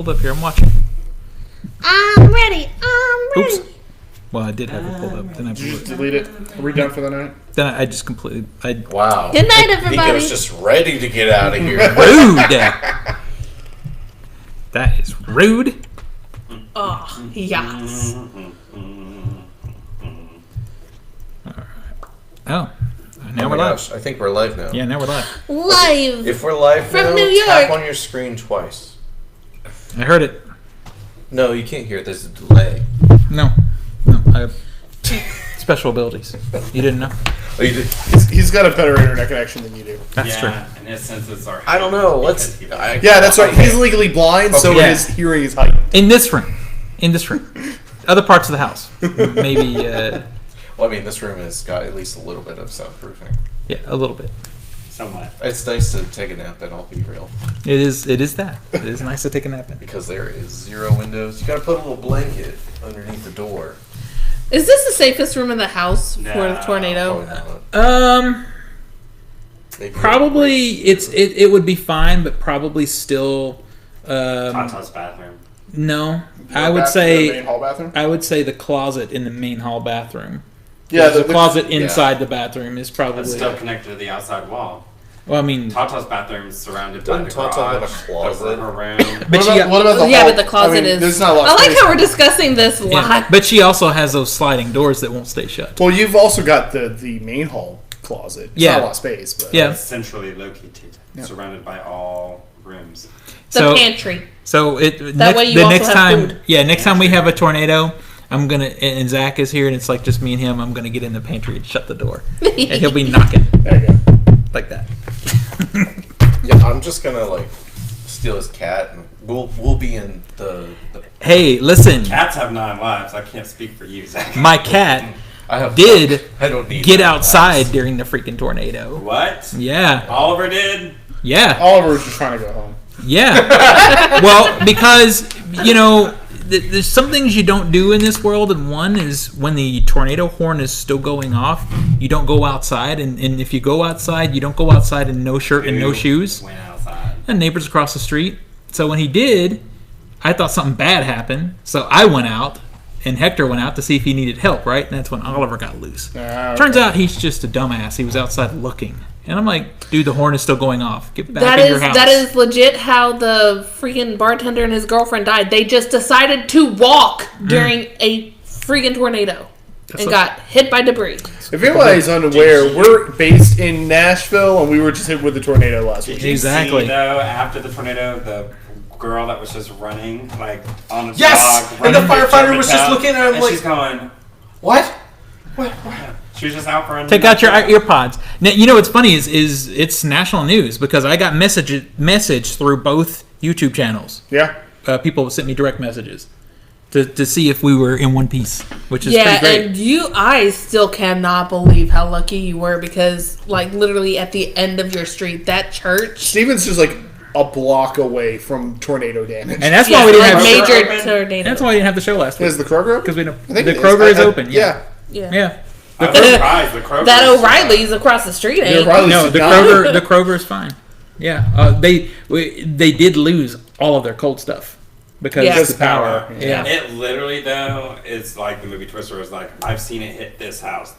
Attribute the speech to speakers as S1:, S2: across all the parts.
S1: Hold up here. I'm watching.
S2: I'm ready.
S1: Oops. Well, I did have it pulled up. Then I
S3: Did you just delete it? Are we done for the night?
S1: Then I just completely.
S4: Wow.
S2: Good night, everybody.
S4: Nico's just ready to get out of here.
S1: Rude. That is rude.
S2: Oh, yes.
S1: Oh. Now
S4: Oh
S1: we're
S4: my
S1: live.
S4: gosh, I think we're live now.
S1: Yeah, now we're live.
S2: Live.
S4: If we're live
S2: From
S4: now,
S2: New York.
S4: tap on your screen twice.
S1: I heard it.
S4: No, you can't hear it. There's a delay.
S1: No. I have special abilities. You didn't know?
S4: Oh, you did?
S3: He's got a better internet connection than you do.
S1: That's true.
S5: And his senses are.
S4: I don't know.
S3: Yeah, that's right. He's legally blind, so
S1: Okay.
S3: his hearing is heightened.
S1: In this room. Other parts of the house. Maybe,
S4: Well, I mean, this room has got at least a little bit of soundproofing.
S1: yeah, a little bit.
S5: Somewhat.
S4: It's nice to take a nap, and I'll be real.
S1: It is that. It is nice to take a nap in.
S4: Because there is 0 windows. You gotta put a little blanket underneath the door.
S2: Is this the safest room in the house for the
S5: No.
S2: tornado?
S4: Probably not. Maybe
S1: Probably it would be fine, but probably still
S5: Tata's bathroom.
S1: no.
S3: The
S1: I would
S3: main
S1: say
S3: hall bathroom.
S1: the closet in the main hall bathroom.
S3: Yeah,
S1: the closet inside the bathroom is probably.
S5: It's still connected to the outside wall.
S1: Well, I mean,
S5: Tata's bathroom is surrounded by
S4: Doesn't
S5: the
S4: Tata
S5: garage.
S4: have a closet?
S5: The room.
S1: but she
S3: What about the
S2: Yeah,
S3: hall?
S2: but the closet
S3: I mean,
S2: is.
S3: There's not a lot
S2: I
S3: of
S2: like
S3: space.
S2: how we're discussing this live.
S1: yeah, but she also has those sliding doors that won't stay shut.
S3: Well, you've also got the main hall closet. It's
S1: Yeah.
S3: not a lot of space, but
S1: Yeah.
S5: It's centrally located, surrounded by all rooms.
S2: The pantry.
S1: So it
S2: That way you
S1: the
S2: also
S1: next
S2: have
S1: time,
S2: food.
S1: yeah, next time we have a tornado, I'm gonna and Zach is here and it's like just me and him. I'm gonna get in the pantry and shut the door, and he'll be knocking
S3: there you go.
S1: like that.
S4: Yeah, I'm just gonna steal his cat, and we'll be in the
S1: Hey, listen,
S5: Cats have 9 lives. I can't speak for you, Zach.
S1: my cat
S4: I have.
S1: did
S4: I don't need
S1: get
S4: that.
S1: outside during the freaking tornado.
S5: What?
S1: Yeah,
S5: Oliver did?
S1: yeah.
S3: Oliver was just trying to go home.
S1: Yeah. Well, because, there's some things you don't do in this world, and one is when the tornado horn is still going off, you don't go outside, and if you go outside, you don't go outside in no shirt and no shoes.
S5: Went outside.
S1: And neighbors across the street. So when he did, I thought something bad happened, so I went out, and Hector went out to see if he needed help, right? And that's when Oliver got loose.
S3: Okay.
S1: Turns out he's just a dumbass. He was outside looking. And I'm like, dude, the horn is still going off. Get back in your house.
S2: That is legit how the freaking bartender and his girlfriend died. They just decided to walk during a freaking tornado and got hit by debris.
S3: If anybody's unaware, we're based in Nashville, and we were just hit with a tornado last week.
S5: Did you
S1: Exactly.
S5: see, though, after the tornado, the girl that was just running, on a
S4: Yes!
S5: dog?
S4: And the
S5: running through
S4: firefighter was just
S5: Germantown,
S4: looking at him
S5: and
S4: like-
S5: she's going,
S4: What?
S5: she was just out for a
S1: Take out your earpods. Now, what's funny is it's national news because I got message through both YouTube channels.
S3: Yeah.
S1: People sent me direct messages to see if we were in one piece, which is
S2: Yeah,
S1: pretty great.
S2: and I still cannot believe how lucky you were because, literally at the end of your street, that church.
S3: Steven's just a block away from tornado damage.
S1: And that's why we didn't have
S2: major
S5: open.
S2: tornado.
S1: that's why we didn't have the show last week
S3: Is the Kroger open?
S1: because we
S3: I
S1: don't.
S3: think
S1: The
S3: it
S1: Kroger is
S3: I-
S1: open.
S3: Yeah.
S1: Yeah.
S5: I'm surprised. The Kroger
S2: That
S5: is
S2: O'Reilly's across the street, ain't?
S3: O'Reilly's
S1: No,
S3: is
S1: the
S3: not.
S1: Kroger is fine. Yeah, they did lose all of their cold stuff because
S2: Yeah.
S1: of the power.
S3: Yeah.
S5: It literally, though, is like the movie Twister was like, I've seen it hit this house,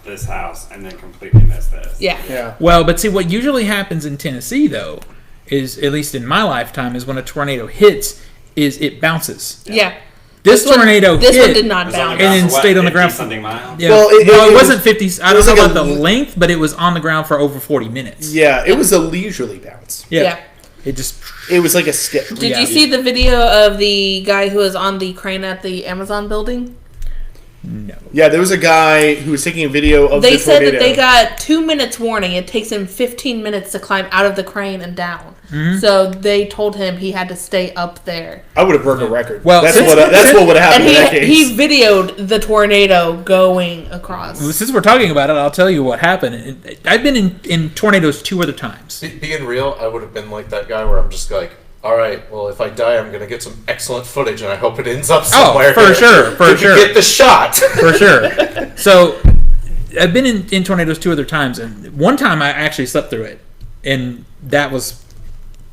S5: and then completely miss this.
S2: Yeah.
S3: Yeah.
S1: Well, but see, what usually happens in Tennessee, though, is, at least in my lifetime, is when a tornado hits, is it bounces.
S2: Yeah.
S1: This tornado
S2: This
S1: hit,
S2: one did not
S5: It was on the
S2: bounce.
S5: ground
S1: And then
S5: for what,
S1: stayed on the ground
S5: 50-something miles?
S1: Yeah.
S3: Well,
S1: Well,
S3: it
S1: it
S3: was-
S1: wasn't 50. I
S3: it
S1: don't
S3: was
S1: know
S3: like
S1: about the
S3: a-
S1: length, but it was on the ground for over 40 minutes.
S3: Yeah, it was a leisurely bounce.
S2: Yeah.
S1: It just.
S3: It was like a skip.
S2: Did
S1: Yeah.
S2: you see the video of the guy who was on the crane at the Amazon building?
S1: No.
S3: Yeah, there was a guy who was taking a video of
S2: They
S3: the
S2: said
S3: tornado.
S2: that they got 2 minutes warning. It takes him 15 minutes to climb out of the crane and down.
S1: Mm-hmm.
S2: So they told him he had to stay up there.
S3: I would have broken a record.
S1: Well,
S3: that's
S1: since-
S3: what would have
S2: And
S3: happened in that
S2: he
S3: case.
S2: videoed the tornado going across.
S1: Since we're talking about it, I'll tell you what happened. I've been in tornadoes 2 other times.
S4: Being real, I would have been like that guy where I'm just like, all right, well, if I die, I'm going to get some excellent footage, and I hope it ends up somewhere.
S1: for sure, for
S4: to
S1: sure.
S4: get the shot.
S1: For sure. So, I've been in tornadoes 2 other times, and one time I actually slept through it, and that was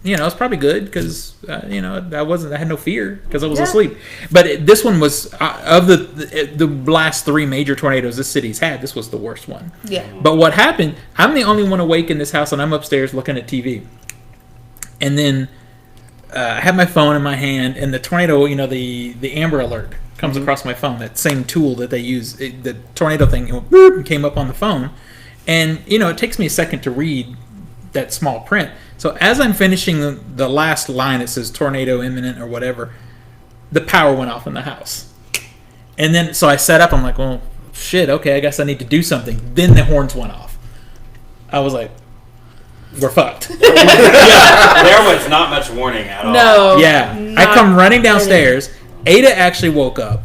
S1: it's probably good because I had no fear because I was asleep. But this one was of the last 3 major tornadoes this city's had. This was the worst one.
S2: Yeah.
S1: But what happened? I'm the only one awake in this house, and I'm upstairs looking at TV. And then I have my phone in my hand, and the tornado, the Amber Alert comes across my phone. That same tool that they use, the tornado thing, came up on the phone, and it takes me a second to read that small print. So as I'm finishing the last line that says tornado imminent or whatever, the power went off in the house. And then, so I set up, I'm like, well, shit, okay, I guess I need to do something. Then the horns went off. I was like, we're fucked.
S5: There was not much warning at all.
S2: No.
S1: Yeah. I come running downstairs. Ada actually woke up.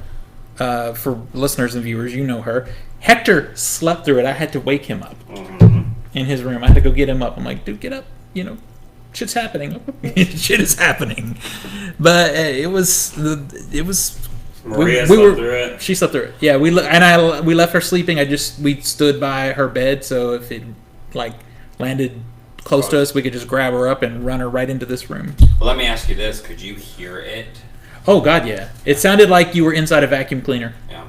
S1: For listeners and viewers, you know her. Hector slept through it. I had to wake him up in his room. I had to go get him up. I'm like, dude, get up. Shit's happening. Shit is happening. But it was.
S5: Maria slept through it.
S1: She slept through it. Yeah, we left her sleeping. We stood by her bed, so if it landed close to us, we could just grab her up and run her right into this room.
S5: Well, let me ask you this: could you hear it?
S1: Oh God, yeah. It sounded like you were inside a vacuum cleaner.
S5: Yeah.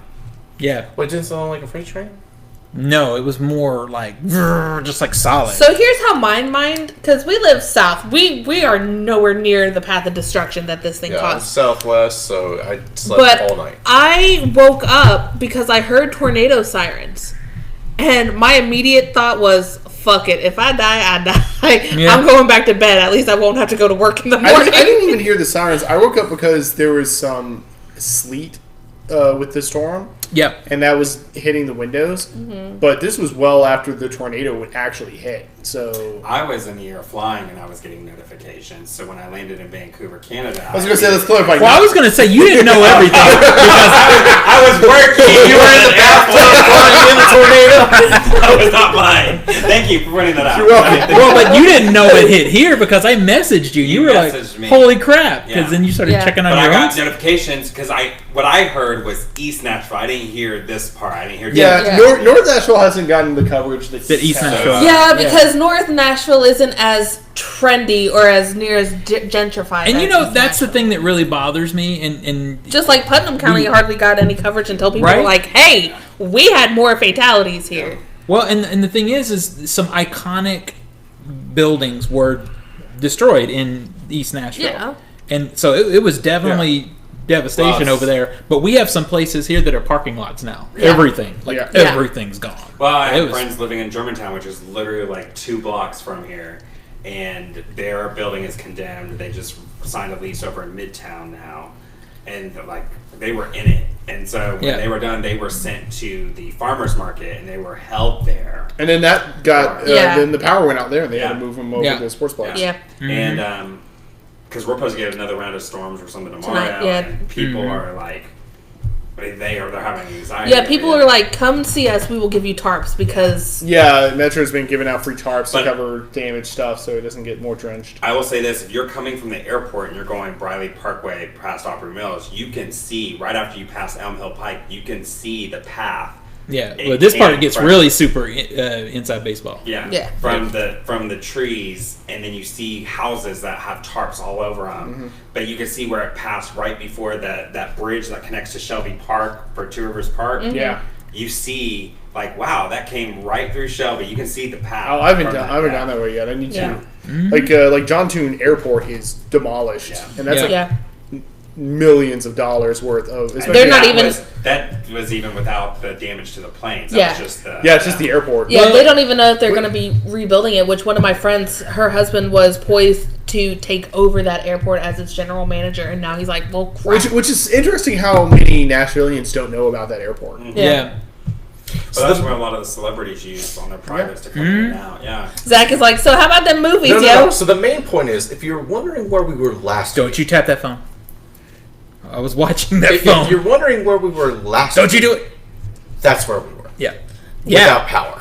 S1: Yeah.
S4: Wait, didn't it sound like a freight train?
S1: No, it was more like just like solid.
S2: So here's how mine, because we live south. We are nowhere near the path of destruction that this thing
S4: I'm
S2: caused.
S4: southwest, so I slept all night.
S2: I woke up because I heard tornado sirens. And my immediate thought was, fuck it. If I die, I die.
S1: Yeah.
S2: I'm going back to bed. At least I won't have to go to work in the morning.
S3: I didn't even hear the sirens. I woke up because there was some sleet with the storm.
S1: Yep.
S3: And that was hitting the windows. Mm-hmm. But this was well after the tornado would actually hit. So
S5: I was in the air flying and I was getting notifications. So when I landed in Vancouver, Canada,
S3: I was going to say, let's clarify.
S1: Well, I was going to say, you didn't know everything.
S5: I was working.
S1: You were in the bathtub flying in the tornado.
S5: That was not mine. Thank you for pointing that out.
S3: You're welcome.
S1: Well, but you didn't know it hit here because I messaged you. You were like,
S5: messaged me.
S1: holy crap. Because
S5: Yeah.
S1: then you started checking on
S5: But I
S1: your own.
S5: got notifications because what I heard was East Nashville. I didn't hear this part. I didn't hear.
S3: Yeah, North Nashville hasn't gotten the coverage that
S1: East
S3: has.
S1: Nashville.
S2: Yeah, because North Nashville isn't as trendy or as near as gentrified.
S1: And
S2: as East
S1: that's the
S2: Nashville.
S1: thing that really bothers me. And
S2: Just like Putnam County hardly got any coverage until people were like, hey, we had more fatalities here.
S1: well, and the thing is some iconic buildings were destroyed in East Nashville.
S2: Yeah.
S1: And so it was definitely devastation
S5: Well,
S1: over there. But we have some places here that are parking lots now.
S2: Yeah.
S1: Everything.
S3: Yeah.
S1: Everything's gone.
S5: Well, I
S1: It
S5: have
S1: was-
S5: friends living in Germantown, which is literally like 2 blocks from here, and their building is condemned. They just signed a lease over in Midtown now, and they were in it. And so when they were done, they were sent to the farmers market, and they were held there.
S3: And then that got, then the power went out there and they had to move them over to the sports bar.
S2: Yeah.
S1: Mm-hmm.
S5: And because we're supposed to get another round of storms or something tomorrow,
S2: Tonight, yeah.
S5: and people
S1: Mm-hmm.
S5: are like, they're having anxiety.
S2: Yeah, people are like, come see us, we will give you tarps because...
S3: Yeah, Metro's been giving out free tarps
S5: But-
S3: to cover damaged stuff so it doesn't get more drenched.
S5: I will say this: if you're coming from the airport and you're going Briley Parkway past Opry Mills, you can see right after you pass Elm Hill Pike, you can see the path.
S1: Yeah.
S5: It
S1: Well, this part
S5: came
S1: gets
S5: from-
S1: really super inside baseball.
S5: Yeah, from the trees, and then you see houses that have tarps all over them.
S3: Mm-hmm.
S5: But you can see where it passed right before that bridge that connects to Shelby Park for Two Rivers Park.
S2: Mm-hmm.
S3: Yeah.
S5: You see, wow, that came right through Shelby. You can see the path.
S3: Oh, I haven't
S5: from
S3: down that way yet. I need
S2: Yeah.
S3: to. Like John Toon Airport is demolished.
S5: Yeah.
S3: And that's
S1: Yeah.
S3: millions of dollars worth of.
S2: They're not even-
S5: That was even without the damage to the planes. That
S2: Yeah.
S5: was just the.
S3: Yeah, it's just the airport.
S2: Yeah,
S1: Well-
S2: they don't even know if they're going to be rebuilding it, which one of my friends, her husband was poised to take over that airport as its general manager, and now he's like, well, crap.
S3: Which is interesting how many Nashvilleians don't know about that airport.
S1: Yeah.
S5: So that's where a lot of the celebrities use on their privates to come in and out. Yeah.
S2: Zach is like, so how about them movies,
S4: No,
S2: yo?
S4: no. So the main point is, if you're wondering where we were last
S1: Don't
S4: week,
S1: you tap that phone. I was watching that
S4: if
S1: phone.
S4: you're wondering where we were last
S1: Don't you
S4: week,
S1: do it.
S4: that's where we were.
S1: Yeah.
S4: Without power.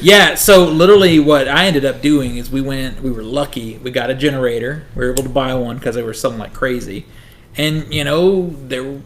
S1: Yeah, so literally what I ended up doing is we were lucky. We got a generator. We were able to buy one because they were selling like crazy. And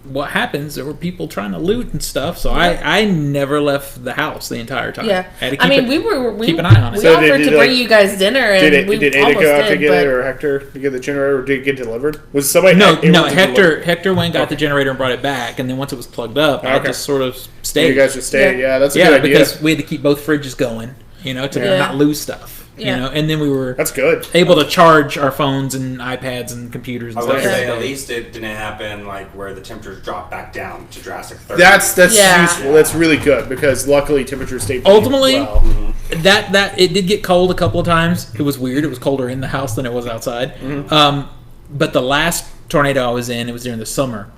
S1: what happens? There were people trying to loot and stuff. So I never left the house the entire time.
S2: Yeah,
S1: I had to
S2: I mean, we
S1: keep an eye on it.
S2: We
S3: So
S2: offered to bring you guys dinner, and we
S3: did Ada
S2: almost
S3: go out to
S2: did,
S3: get
S2: but
S3: it, or Hector to get the generator, or did it get delivered? Was somebody
S1: No,
S3: able to deliver?
S1: Hector went and got the generator and brought it back, and then once it was plugged up, I
S3: Okay.
S1: just sort of stayed.
S3: You guys just stayed.
S2: Yeah.
S3: Yeah, that's a good idea.
S1: because we had to keep both fridges going, to
S2: Yeah.
S1: not lose stuff.
S2: Yeah.
S1: And then we were
S3: That's good.
S1: able to charge our phones and iPads and computers
S5: I
S1: and
S5: was
S1: stuff.
S5: gonna say,
S1: every
S5: at
S1: day.
S5: least it didn't happen like where the temperatures dropped back down to drastic 30.
S3: That's
S2: Yeah.
S3: useful. That's really good because luckily temperatures stayed pretty
S1: Ultimately,
S3: well.
S1: that it did get cold a couple of times. It was weird. It was colder in the house than it was outside. But the last tornado I was in, it was during the summer,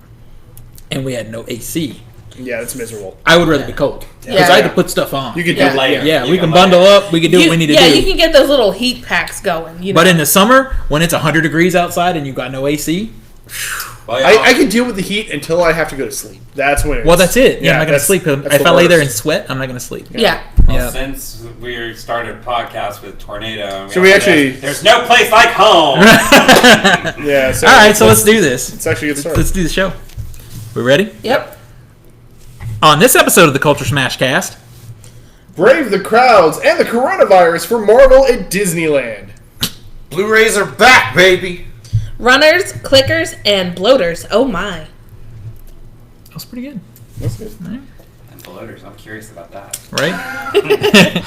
S1: and we had no AC.
S3: Yeah, it's miserable.
S1: I would rather be cold because
S2: Yeah.
S1: I had to put stuff on.
S3: You could
S2: Yeah.
S3: do
S5: Layer.
S1: yeah,
S5: You
S1: we
S5: can
S1: can bundle
S5: layer.
S1: up. We can do what we need to do.
S2: you can get those little heat packs going.
S1: But in the summer, when it's 100 degrees outside and you've got no AC,
S5: Well, yeah,
S3: I can deal with the heat until I have to go to sleep. That's when.
S1: well, that's it. Yeah, I'm not going to
S3: that's-
S1: sleep.
S3: that's
S1: If
S3: the
S1: I lay there
S3: worst.
S1: and sweat, I'm not going to sleep.
S2: yeah.
S1: Yeah.
S5: Since we started podcast with tornado,
S3: Should we actually-
S5: There's no place like home.
S3: Yeah. So
S1: All right, so let's do this.
S3: Let's actually get started.
S1: Let's do the show. We ready?
S2: Yep.
S1: On this episode of the Culturesmash Cast,
S3: Brave the crowds and the coronavirus for Marvel at Disneyland.
S4: Blu-rays are back, baby.
S2: Runners, clickers, and bloaters. Oh my.
S1: that was pretty good,
S3: That's good.
S5: And bloaters, I'm curious about that.
S1: right?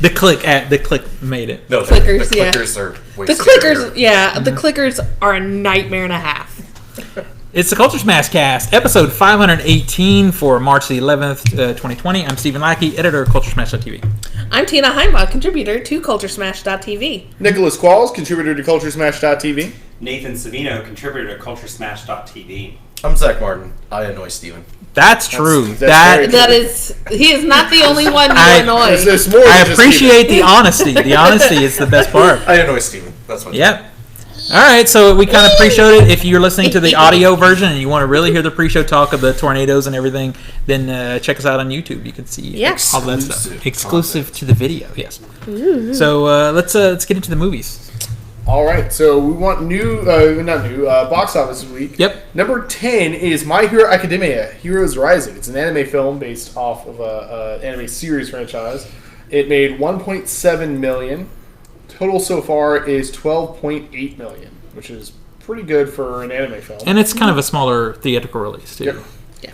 S1: the click made it.
S4: No,
S2: Clickers,
S4: the
S2: yeah.
S4: clickers are way
S2: The
S4: superior.
S2: clickers, yeah, the clickers are a nightmare and a half.
S1: It's the Culturesmash Cast, episode 518 for March the 11th, 2020. I'm Stephen Lackey, editor of Culturesmash.tv.
S2: I'm Tina Heimbach, contributor to Culturesmash.tv.
S3: Nicholas Qualls, contributor to Culturesmash.tv.
S5: Nathan Savino, contributor to Culturesmash.tv.
S4: I'm Zach Martin. I annoy Steven.
S1: That's true.
S3: that's very
S2: That is, he is not the only one you annoy.
S3: There's more
S1: I
S3: than just
S1: appreciate the honesty. The honesty is the best part.
S4: I annoy Steven. That's what.
S1: Yep. All right, so we kind of pre-showed it. If you're listening to the audio version and you want to really hear the pre-show talk of the tornadoes and everything, then check us out on YouTube. You can see
S2: Yes.
S1: all that stuff.
S4: Exclusive
S1: Exclusive to the video, yes. So let's get into the movies.
S3: All right, so we want box office this week.
S1: Yep.
S3: Number 10 is My Hero Academia: Heroes Rising. It's an anime film based off of an anime series franchise. It made 1.7 million. Total so far is 12.8 million, which is pretty good for an anime film.
S1: And it's kind of a smaller theatrical release, too.
S3: Yep.
S2: Yeah.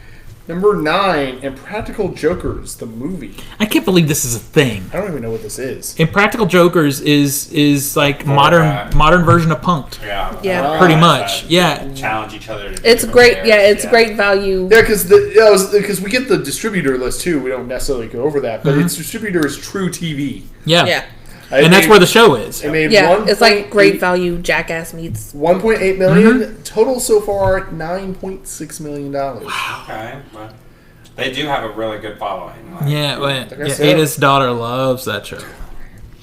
S3: Number 9, Impractical Jokers, the movie.
S1: I can't believe this is a thing.
S3: I don't even know what this is.
S1: Impractical Jokers is like modern version of Punk'd.
S5: Yeah.
S2: Yeah.
S1: Pretty much, yeah.
S5: Challenge each other. To
S2: It's
S5: different
S2: great.
S5: players,
S2: Yeah, it's great value.
S3: Yeah, because we get the distributor list too. We don't necessarily go over that, but its distributor is True TV.
S1: Yeah.
S2: Yeah.
S1: And that's where the show is.
S3: It made
S2: Yeah, it's like
S3: 1.8
S2: great value. Jackass meets.
S3: 1.8 million total so far. $9.6 million.
S5: Okay. Well, they do have a really good following. Like,
S1: Yeah, well,
S3: guess so.
S1: Ada's daughter loves that show.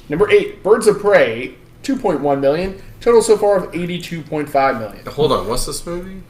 S3: Number 8, Birds of Prey, 2.1 million total so far of 82.5 million.
S4: Hold on. What's this movie?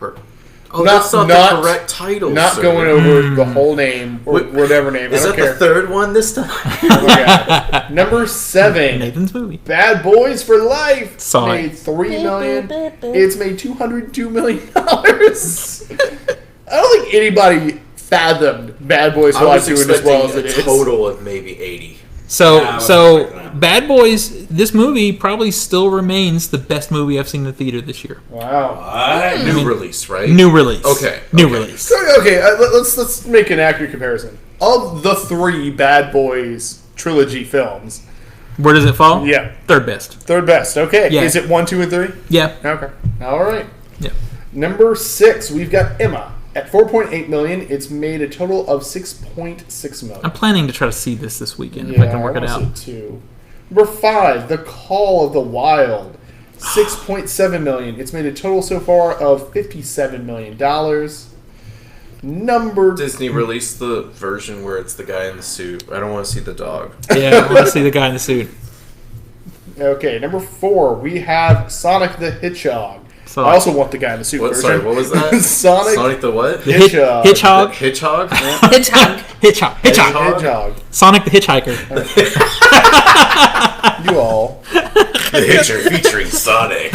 S4: Oh,
S3: Not-
S4: that's not,
S3: not-
S4: the correct title.
S3: Not
S4: sir.
S3: going over the whole name or
S4: Wait,
S3: whatever name.
S4: Is
S3: I
S4: that
S3: don't
S4: the
S3: care.
S4: third one this time?
S3: Okay. Number 7,
S1: Nathan's movie.
S3: Bad Boys for Life.
S1: Saw it.
S3: made $3 million. It's made $202 million. I don't think anybody fathomed Bad Boys for
S4: I
S3: Life
S4: was
S3: doing as well as
S4: expecting
S3: it
S4: a
S3: is.
S4: total of maybe 80.
S1: So,
S5: Yeah, I wasn't
S1: so
S5: expecting that.
S1: Bad Boys, this movie probably still remains the best movie I've seen in the theater this year.
S3: Wow.
S5: What?
S4: New release, right?
S1: New release.
S4: Okay,
S1: New
S4: okay.
S1: release.
S3: Okay, let's make an accurate comparison. Of the 3 Bad Boys trilogy films,
S1: Where does it fall?
S3: yeah,
S1: Third best.
S3: third best. Okay,
S1: Yeah.
S3: is it 1, 2, and 3?
S1: Yeah.
S3: Okay, all right.
S1: Yeah.
S3: Number 6, we've got Emma at 4.8 million. It's made a total of 6.6 million.
S1: I'm planning to try to see this weekend if I can work it out.
S3: Too. Number 5, The Call of the Wild, 6.7 million. It's made a total so far of $57 million. Number
S4: Disney released the version where it's the guy in the suit. I don't want to see the dog.
S1: Yeah, I want to see the guy in the suit.
S3: Okay, number 4, we have Sonic the Hedgehog,
S1: So
S3: I also want the guy in the suit
S4: What?
S3: version.
S4: Sorry, what was that?
S3: Sonic
S4: the what?
S1: the
S3: Hedgehog.
S1: Hitchhog.
S4: Hedgehog?
S2: Hitchhik.
S1: Hitchhog.
S3: Hedgehog.
S1: Sonic the Hitchhiker.
S3: You all.
S4: The Hitcher featuring Sonic.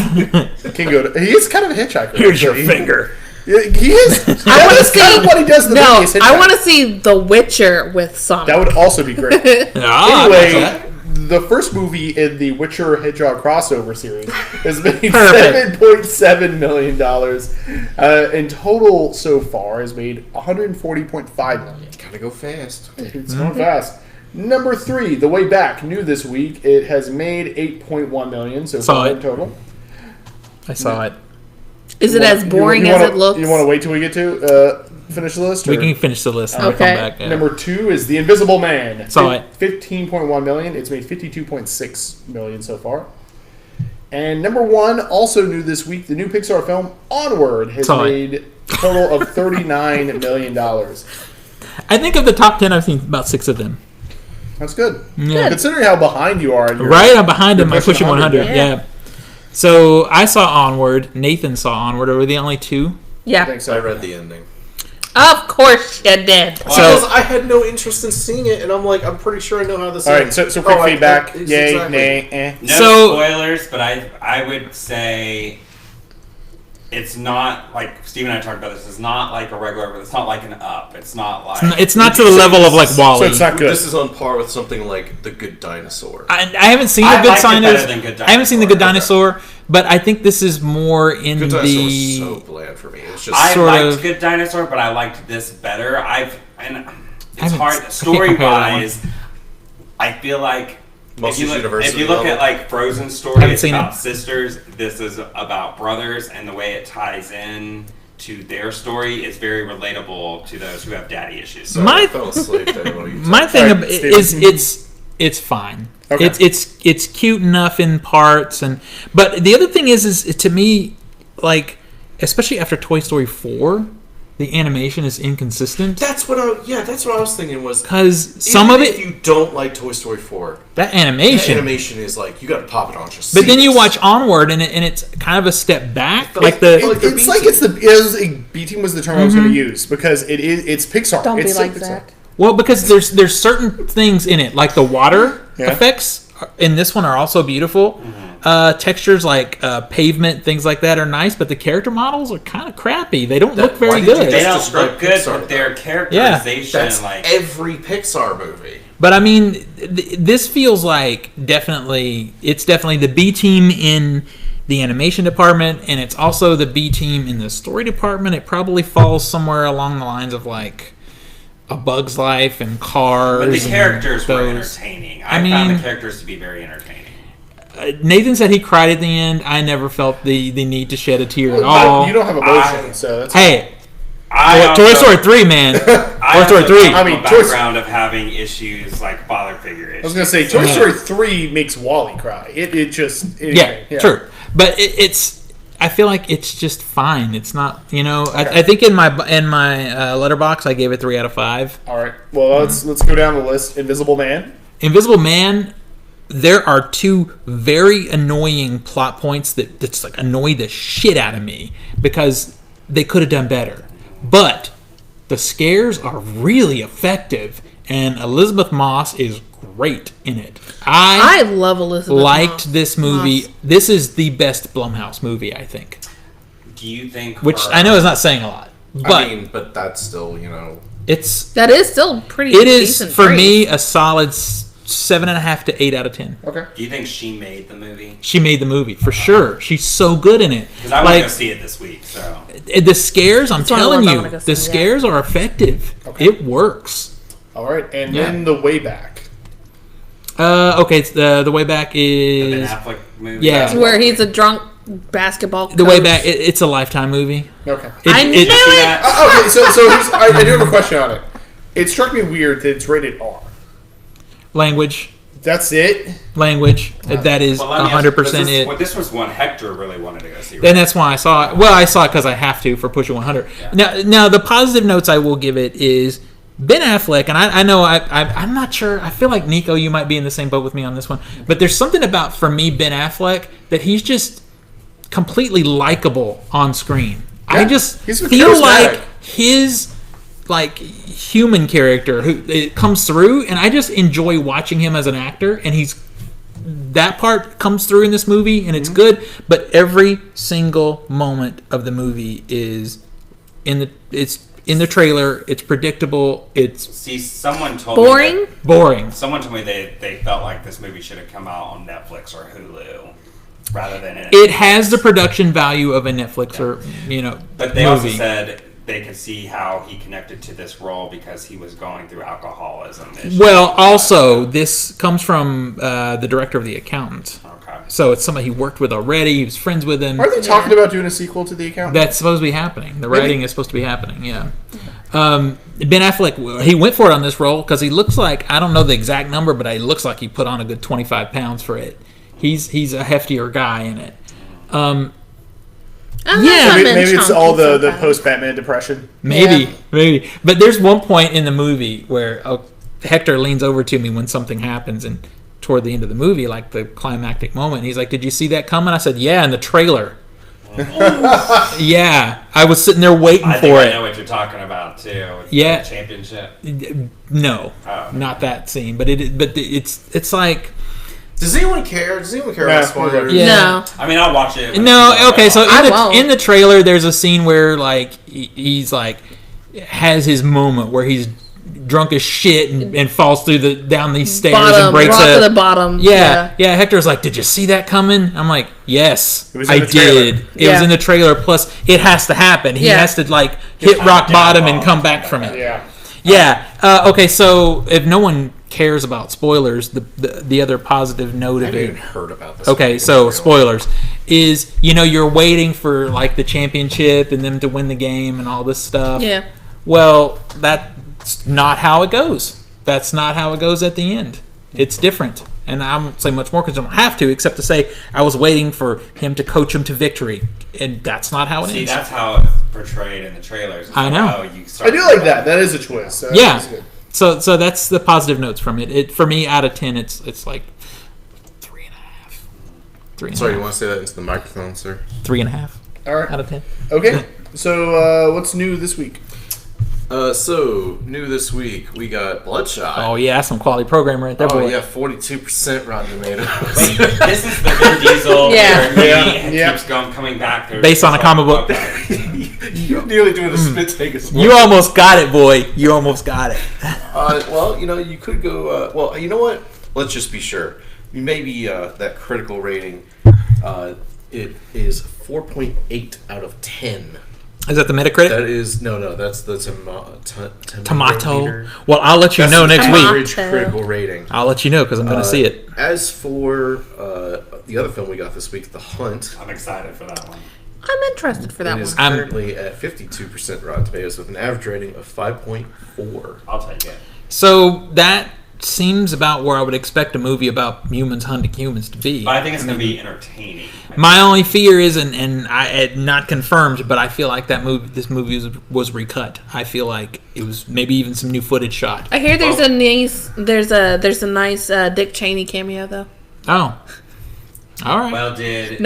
S3: Can go to, he is kind of a hitchhiker.
S1: Here's your
S3: actually.
S1: finger.
S3: Yeah, he is.
S2: I want to
S3: That's kind of what he does in the
S2: No,
S3: movie. is
S2: I
S3: hitchhike.
S2: want to see The Witcher with Sonic.
S3: That would also be great.
S1: Anyway,
S3: The first movie in the Witcher Hedgehog crossover series has made
S1: Perfect.
S3: $7.7 million. In total so far has made $140.5 million.
S4: Gotta go fast.
S3: It's going fast. Number 3, The Way Back, new this week. It has made $8.1 million so
S1: Saw
S3: far
S1: it.
S3: in total.
S1: I saw it.
S2: Is it as boring as it looks?
S3: You want to wait till we get to finish the list?
S1: We
S3: or-
S1: can finish the list and we'll
S2: Okay.
S1: come back. Yeah.
S3: Number 2 is The Invisible Man.
S1: Saw it.
S3: 15.1 million. It's made 52.6 million so far. And number 1, also new this week, the new Pixar film Onward has
S1: Saw it.
S3: made a total of $39 million.
S1: I think of the top 10, I've seen about 6 of them.
S3: That's good.
S1: Yeah.
S3: Considering how behind you are. in your-
S1: Right? I'm behind him.
S3: You're
S1: I'm pushing 100.
S2: yeah.
S1: Yeah. So I saw Onward. Nathan saw Onward. Are we the only two?
S3: I
S2: Yeah,
S3: think so.
S4: I read the ending.
S2: of course you did.
S4: Because I had no interest in seeing it, and I'm like, I'm pretty sure I know how this
S3: All right,
S4: ends.
S3: so quick feedback.
S4: it's
S3: Yay,
S4: exactly-
S3: nay, eh.
S5: No
S1: So-
S5: spoilers, but I would say it's not like Steve and I talked about this. It's not like a regular. It's not like an Up. It's not like.
S1: It's not to the level of like Wall-E.
S3: So it's not good.
S4: This is on par with something like The Good Dinosaur.
S1: I haven't seen
S5: I
S1: the Good
S5: liked it better
S1: Dinosaur.
S5: than Good
S1: I haven't seen the Good
S5: Dinosaur.
S1: Dinosaur, but I think this is more in
S4: Good Dinosaur was
S1: the.
S4: so bland for me. It was just
S5: I
S1: sort
S5: liked
S1: of-
S5: Good Dinosaur, but I liked this better. It's
S1: haven't-
S5: hard
S1: I can't
S5: story
S1: compare that one.
S5: wise. I feel like
S4: Monsters
S5: if you
S4: University
S5: look
S4: level.
S5: at like Frozen story,
S1: Haven't
S5: it's
S1: seen
S5: about
S1: it.
S5: sisters. This is about brothers, and the way it ties in to their story is very relatable to those who have daddy issues.
S4: Sorry,
S1: My-
S4: I fell asleep there while you
S1: My
S4: talked.
S1: thing
S3: Alright,
S1: is
S3: Steven.
S1: it's fine.
S3: Okay.
S1: It's cute enough in parts, but the other thing is to me, like, especially after Toy Story 4, the animation is inconsistent
S4: That's what I was thinking was
S1: because some
S4: even
S1: of
S4: if
S1: it,
S4: you don't like Toy Story 4,
S1: that
S4: the
S1: animation.
S4: animation is like you got to pop it on just.
S1: But then you watch Onward, and it's kind of a step back, like the.
S4: like the
S3: It's like
S4: B-team.
S3: it's the B-team was the term I was going to use because it's Pixar.
S2: Don't
S3: it's
S2: be like
S3: Pixar.
S2: that.
S1: Well, because there's certain things in it, like the water
S3: Yeah.
S1: effects in this one are also beautiful. Textures like pavement, things like that are nice, but the character models are kind of crappy. They don't look very
S4: why did you
S1: good.
S5: They don't
S4: describe
S5: look good,
S4: Pixar,
S5: but their
S4: though.
S5: characterization,
S4: That's
S5: like
S4: every Pixar movie.
S1: But I mean, this feels like it's definitely the B team in the animation department, and it's also the B team in the story department. It probably falls somewhere along the lines of like A Bug's Life and Cars.
S5: but the
S1: and
S5: characters were
S1: those.
S5: entertaining.
S1: I
S5: I found
S1: mean-
S5: the characters to be very entertaining.
S1: Nathan said he cried at the end. I never felt the need to shed a tear at
S3: But
S1: all.
S3: you don't have emotion, so that's
S1: Hey,
S5: I
S1: Toy
S5: also-
S1: Story 3, man.
S5: I
S1: Toy Story
S5: also
S1: 3.
S5: come
S3: I
S5: from
S3: mean,
S5: a
S3: Toy-
S5: background of having issues like father figure issues.
S3: I was going to say Toy Story 3 makes Wally cry. It just anyway,
S1: Yeah, true. But it's. I feel like it's just fine. It's not, I think in my letterbox I gave it 3 out of 5.
S3: All right. Well, let's go down the list. Invisible Man.
S1: Invisible Man, there are 2 very annoying plot points that's like annoy the shit out of me because they could have done better. But the scares are really effective, and Elizabeth Moss is great in it.
S2: I love Elizabeth.
S1: liked
S2: Moss.
S1: this movie.
S2: Moss.
S1: This is the best Blumhouse movie, I think.
S5: Do you think?
S1: Which
S5: her-
S1: I know is not saying a lot, but
S4: but that's still,
S1: it's
S2: That is still pretty.
S1: it is
S2: decent
S1: for
S2: praise.
S1: me a solid 7.5 to 8 out of 10.
S3: Okay.
S5: Do you think she made the movie?
S1: She made the movie for sure. She's so good in it.
S5: Because I want to go
S1: Like
S5: see it this week. So
S1: the scares, I'm
S2: That's one of the
S1: telling
S2: ones I
S1: you,
S2: wanna go see,
S1: the
S2: yeah.
S1: scares are effective.
S3: Okay.
S1: It works.
S3: All right. And
S1: Yeah.
S3: then The Way Back.
S1: Okay, it's the way back
S5: the Ben
S1: is
S5: Affleck movie.
S1: Yeah.
S2: where he's a drunk basketball.
S1: the way
S2: coach.
S1: back. It's a Lifetime movie.
S3: Okay.
S2: I knew it.
S5: See that?
S3: Okay. So here's, I do have a question on it. It struck me weird that it's rated R.
S1: Language.
S3: That's it.
S1: Language. That is
S5: Well, let me ask-
S1: 100% it.
S5: Well, this was one Hector really wanted to go see.
S1: And that's why I saw it. Well, I saw it because I have to for Pushing 100. Now, the positive notes I will give it is Ben Affleck, and I know I'm not sure. I feel like Nico, you might be in the same boat with me on this one. But there's something about, for me, Ben Affleck that he's just completely likable on screen. I just
S3: he's
S1: feel
S3: charismatic.
S1: like his human character who it comes through, and I just enjoy watching him as an actor. And that part comes through in this movie, and it's good. But every single moment of the movie is it's in the trailer. It's predictable. It's
S5: someone told me
S2: boring.
S5: Someone told me they felt like this movie should have come out on Netflix or Hulu rather than
S1: it has the production value of a Netflix or
S5: But they
S1: movie.
S5: also said they could see how he connected to this role because he was going through alcoholism issues.
S1: Well, also this comes from the director of The Accountant.
S5: Okay.
S1: So it's somebody he worked with already. He was friends with him.
S3: Are they talking about doing a sequel to The Accountant?
S1: That's supposed to be happening. The writing is supposed to be happening. Yeah. Ben Affleck, he went for it on this role because he looks like, I don't know the exact number, but he looks like he put on a good 25 pounds for it. He's a heftier guy in it.
S3: Maybe it's all the post-Batman depression.
S1: Maybe. But there's one point in the movie where Hector leans over to me when something happens, and toward the end of the movie, like the climactic moment, he's like, "Did you see that coming?" I said, "Yeah, in the trailer." Yeah, I was sitting there waiting
S5: I
S1: for it.
S5: I know what you're talking about too.
S1: Yeah.
S5: The championship.
S1: No,
S5: Oh.
S1: not that scene. But it's like.
S4: Does anyone care? Does anyone care about spoilers?
S1: Yeah.
S2: No.
S5: I mean, I'll watch it.
S1: No, okay. So
S2: won't.
S1: in the trailer, there's a scene where he's has his moment where he's drunk as shit and falls down these stairs and breaks
S2: to the bottom.
S1: Yeah. Hector's like, "Did you see that coming?" I'm like, "Yes, I did." It was in the trailer. Plus, it has to happen. He has to hit rock bottom and come back from it. Yeah. Okay. So if no one cares about spoilers, the other positive note
S4: I
S1: of
S4: haven't
S1: it.
S4: even heard about this.
S1: Okay, so spoilers is you're waiting for the championship and them to win the game and all this stuff.
S2: Yeah.
S1: Well, that's not how it goes. That's not how it goes at the end. It's different, and I won't say much more because I don't have to, except to say I was waiting for him to coach him to victory, and that's not how it ends.
S5: That's how it's portrayed in the trailers.
S1: I know.
S3: I do like that. That is a twist.
S1: Yeah.
S3: That's good.
S1: So that's the positive notes from it. It for me, out of 10, it's like 3.5.
S4: Sorry, you want to say that into the microphone, sir?
S1: 3.5
S3: All right.
S1: out of 10.
S3: Okay. So what's new this week?
S4: So new this week we got Bloodshot.
S1: Oh yeah, that's some quality program right there, boy.
S4: yeah, 42% Rotten Tomatoes.
S5: Wait, this is the Vin Diesel
S2: Yeah.
S5: where he
S3: Yeah.
S5: keeps coming back.
S1: Based on a comic book.
S4: You're nearly doing a spit take as well.
S1: You almost got it, boy. You almost got it.
S4: Well, you could go. Well, you know what? Let's just be sure. Maybe that critical rating. It is 4.8 out of 10.
S1: Is that the Metacritic?
S4: That is that's the
S1: Tomato.
S4: meter.
S1: Well, I'll let you
S4: That's
S1: know
S4: the
S1: next week.
S4: average critical rating.
S1: I'll let you know because I'm going to see it.
S4: As for the other film we got this week, The Hunt,
S5: I'm excited for that one.
S2: I'm interested for that
S4: it
S2: one.
S4: is currently at 52% Rotten Tomatoes with an average rating of 5.4.
S5: I'll take it.
S1: So that seems about where I would expect a movie about humans hunting humans to be.
S5: But I think it's going to be entertaining.
S1: My only fear is, and I not confirmed, but I feel like this movie was recut. I feel like it was maybe even some new footage shot.
S2: I hear there's a nice Dick Cheney cameo though.
S1: Oh, all right.
S5: Well, did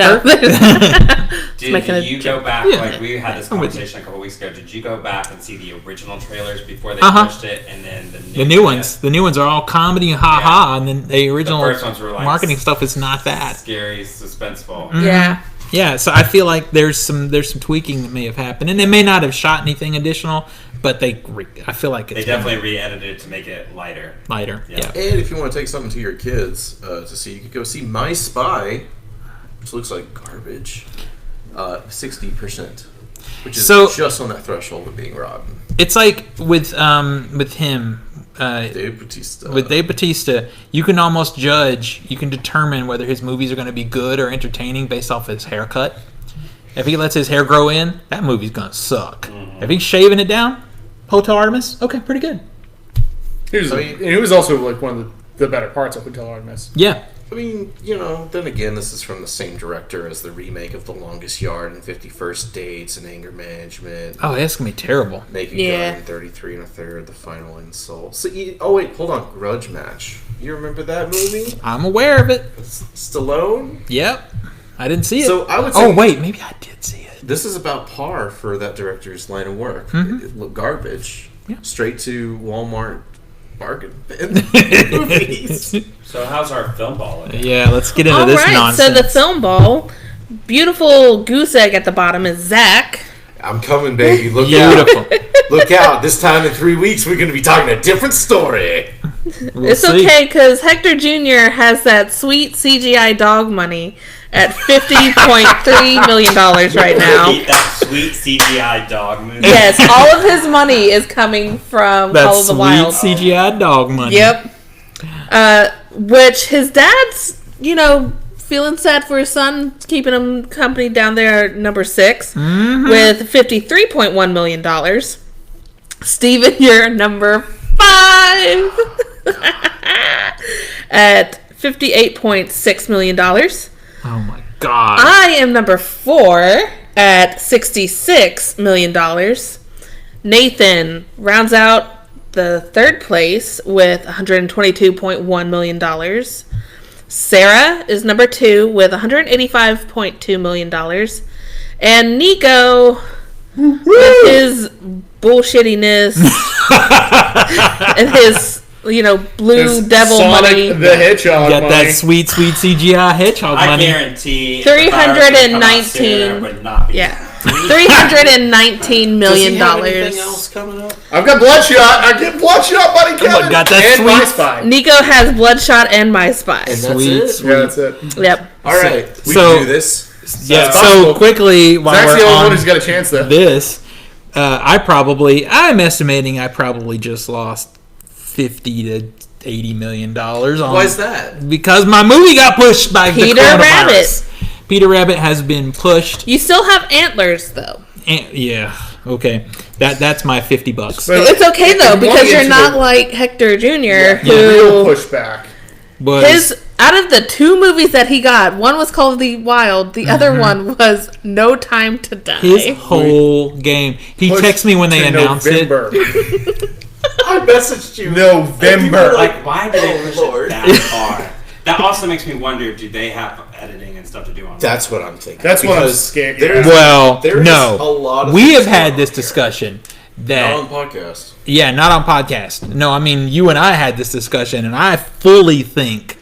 S2: making a
S5: you go back?
S1: Yeah.
S5: Like we had this
S1: I'm with you.
S5: conversation a couple weeks ago. Did you go back and see the original trailers before they
S1: Uh-huh.
S5: pushed it, and then
S1: The new ones are all comedy and ha-ha, and then the original
S5: first ones were like
S1: marketing stuff is not that.
S5: scary, suspenseful?
S2: Yeah.
S1: Yeah, so I feel like there's some tweaking that may have happened, and they may not have shot anything additional, but I feel like
S5: They
S1: it's
S5: definitely re-edited it to make it lighter.
S1: lighter.
S5: Yeah.
S1: Yeah.
S4: And if you want to take something to your kids to see, you could go see My Spy, which looks like garbage. 60%, which is just on that threshold of being rotten.
S1: It's like with him.
S4: Dave Bautista.
S1: With Dave Bautista, you can almost judge, you can determine whether his movies are going to be good or entertaining based off his haircut. If he lets his hair grow in, that movie's going to suck. If he's shaving it down, Hotel Artemis, okay, pretty good.
S3: It was also like one of the better parts of Hotel Artemis.
S1: Yeah.
S4: I mean, then again, this is from the same director as the remake of The Longest Yard and 51st Dates and Anger Management.
S1: Oh, that's going to be terrible.
S4: Naked
S2: Yeah.
S4: Gun and 33 1/3, The Final Insult. So, oh wait, hold on, Grudge Match. You remember that movie?
S1: I'm aware of it.
S4: Stallone?
S1: Yep. I didn't see it.
S4: So I would say.
S1: Oh wait, maybe I did see it.
S4: This is about par for that director's line of work.
S1: Mm-hmm.
S4: It looked garbage.
S1: Yeah.
S4: Straight to Walmart bargain bin movies.
S5: So how's our film ball looking?
S1: Yeah, let's get into
S2: All
S1: this
S2: right,
S1: nonsense.
S2: so the film ball, beautiful goose egg at the bottom is Zach.
S4: I'm coming, baby. Look
S1: Beautiful.
S4: out. Look out. This time in 3 weeks, we're going to be talking a different story.
S1: We'll
S2: It's
S1: see.
S2: okay because Hector Jr. has that sweet CGI dog money at $50.3 million right now.
S5: Eat that sweet CGI dog movie.
S2: Yes, all of his money is coming from
S1: That
S2: Call of the
S1: sweet
S2: Wild.
S1: CGI dog money.
S2: Yep. Which his dad's, feeling sad for his son, keeping him company down there at number 6 with $53.1 million. Steven, you're number 5 at $58.6 million.
S1: Oh my god.
S2: I am number 4 at $66 million. Nathan rounds out the 3rd place with $122.1 million. Sarah is number 2 with $185.2 million. And Nico, with his bullshittiness and his, blue
S3: There's
S2: devil
S3: Sonic
S2: money.
S3: the Hedgehog
S1: Got
S3: money.
S1: that sweet CGI hedgehog
S5: I
S1: money.
S5: guarantee
S2: 319
S5: would not be.
S2: Yeah. $319 million.
S4: Does he have anything else coming up?
S3: I've got Bloodshot. I get Bloodshot, buddy. Kevin.
S1: got that
S3: and My
S1: sweet-
S3: Spy.
S2: Nico has Bloodshot and My Spy.
S4: And that's
S1: Sweet,
S4: it?
S1: sweet.
S3: Yeah, that's it.
S2: Yep.
S4: All right. We
S1: so-
S4: can do this.
S1: Yeah,
S3: That's
S1: so
S3: possible.
S1: quickly, while
S3: Zach's the
S1: we're
S3: only one
S1: on
S3: who's got a chance, though.
S1: this, I'm estimating I probably just lost 50 to 80 million dollars on.
S4: Why is that?
S1: Because my movie got pushed by
S2: Peter
S1: the coronavirus.
S2: Rabbit.
S1: Peter Rabbit has been pushed.
S2: You still have antlers, though.
S1: And, yeah, okay. That's my $50.
S3: But
S2: It's okay, though,
S3: going
S2: because you're
S3: into
S2: not
S3: the-
S2: like Hector Jr.,
S3: real
S2: who...
S3: pushback.
S1: Was
S2: Out of the 2 movies that he got, one was called The Wild, the other one was No Time to Die.
S1: his whole game. He
S3: Pushed
S1: texts me when they
S3: to
S1: announce
S3: November.
S4: I messaged you.
S3: November.
S5: Like, why do they push
S4: Lord.
S5: it that far? That also makes me wonder, do they have editing and stuff to do on that?
S4: That's what I'm thinking.
S3: That's what I'm
S4: Because
S3: scared.
S4: there's-
S3: Yeah.
S1: Well,
S4: There is
S1: no.
S4: a lot of
S1: We
S4: things
S1: have had
S4: going
S1: this
S4: on here.
S1: discussion that
S4: Not on podcast.
S1: yeah, not on podcast. No, I mean you and I had this discussion, and I fully think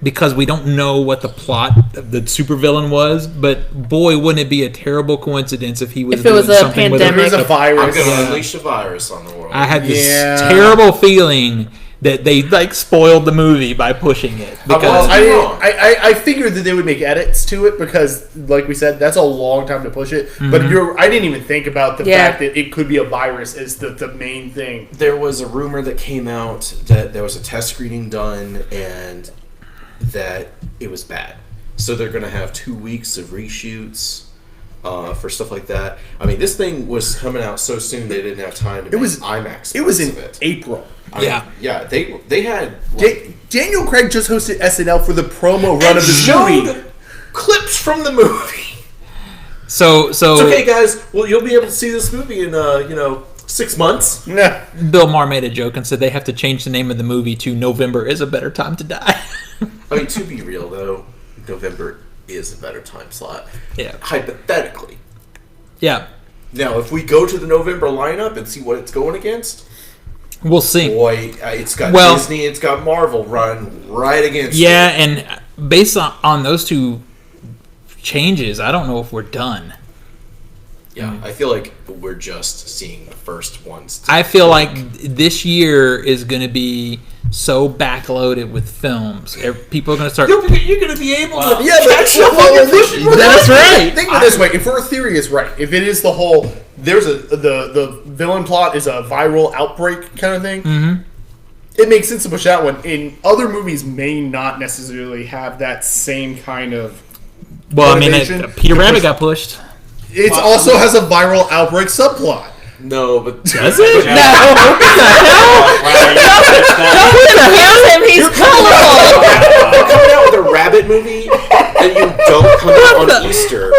S1: because we don't know what the plot of the supervillain was, but boy, wouldn't it be a terrible coincidence if he was
S2: If it was
S1: doing
S2: a
S1: something with
S2: pandemic.
S3: There's a
S4: I'm
S3: virus.
S4: going to
S1: Yeah.
S4: unleash a virus on the world.
S1: I had this
S3: Yeah.
S1: terrible feeling that they spoiled the movie by pushing it because
S4: Wrong.
S3: I figured that they would make edits to it because, like we said, that's a long time to push it. But I didn't even think about the
S2: Yeah.
S3: fact that it could be a virus as the main thing.
S4: There was a rumor that came out that there was a test screening done and that it was bad. So they're going to have 2 weeks of reshoots for stuff like that. I mean, this thing was coming out so soon they didn't have time to make
S3: was-
S4: IMAX.
S3: It was
S4: parts
S3: in
S4: of it.
S3: April.
S4: I mean,
S1: Yeah.
S4: they had like,
S3: Daniel Craig just hosted SNL for the promo run
S4: and
S3: of this
S4: showed
S3: movie.
S4: clips from the movie.
S1: so
S4: It's okay, guys. Well, you'll be able to see this movie in 6 months.
S3: Nah.
S1: Bill Maher made a joke and said they have to change the name of the movie to November is a Better Time to Die.
S4: I mean, to be real though, November is a better time slot.
S1: Yeah.
S4: Hypothetically.
S1: Yeah,
S4: Now, if we go to the November lineup and see what it's going against,
S1: we'll see.
S4: boy, it's got
S1: Well-
S4: Disney, it's got Marvel run right against
S1: Yeah,
S4: it.
S1: and based on those two changes, I don't know if we're done.
S4: Yeah, I feel like we're just seeing the first ones.
S1: I feel like this year is going to be so backloaded with films. People are going to start.
S4: You're going to be able to
S3: Yeah, but
S4: catch up on your vision.
S1: That's right.
S3: Think of it this way: if our theory is right, if it is the whole the villain plot is a viral outbreak kind of thing, it makes sense to push that one. In other movies, may not necessarily have that same kind of.
S1: Well, I mean,
S3: motivation
S1: Peter
S3: to
S1: Rabbit
S3: push-
S1: got pushed.
S3: It also has a viral outbreak subplot.
S4: No, but
S1: Does it?
S2: No. Don't accuse him. He's colorful.
S4: You're coming out with a rabbit movie and you don't come out on Easter.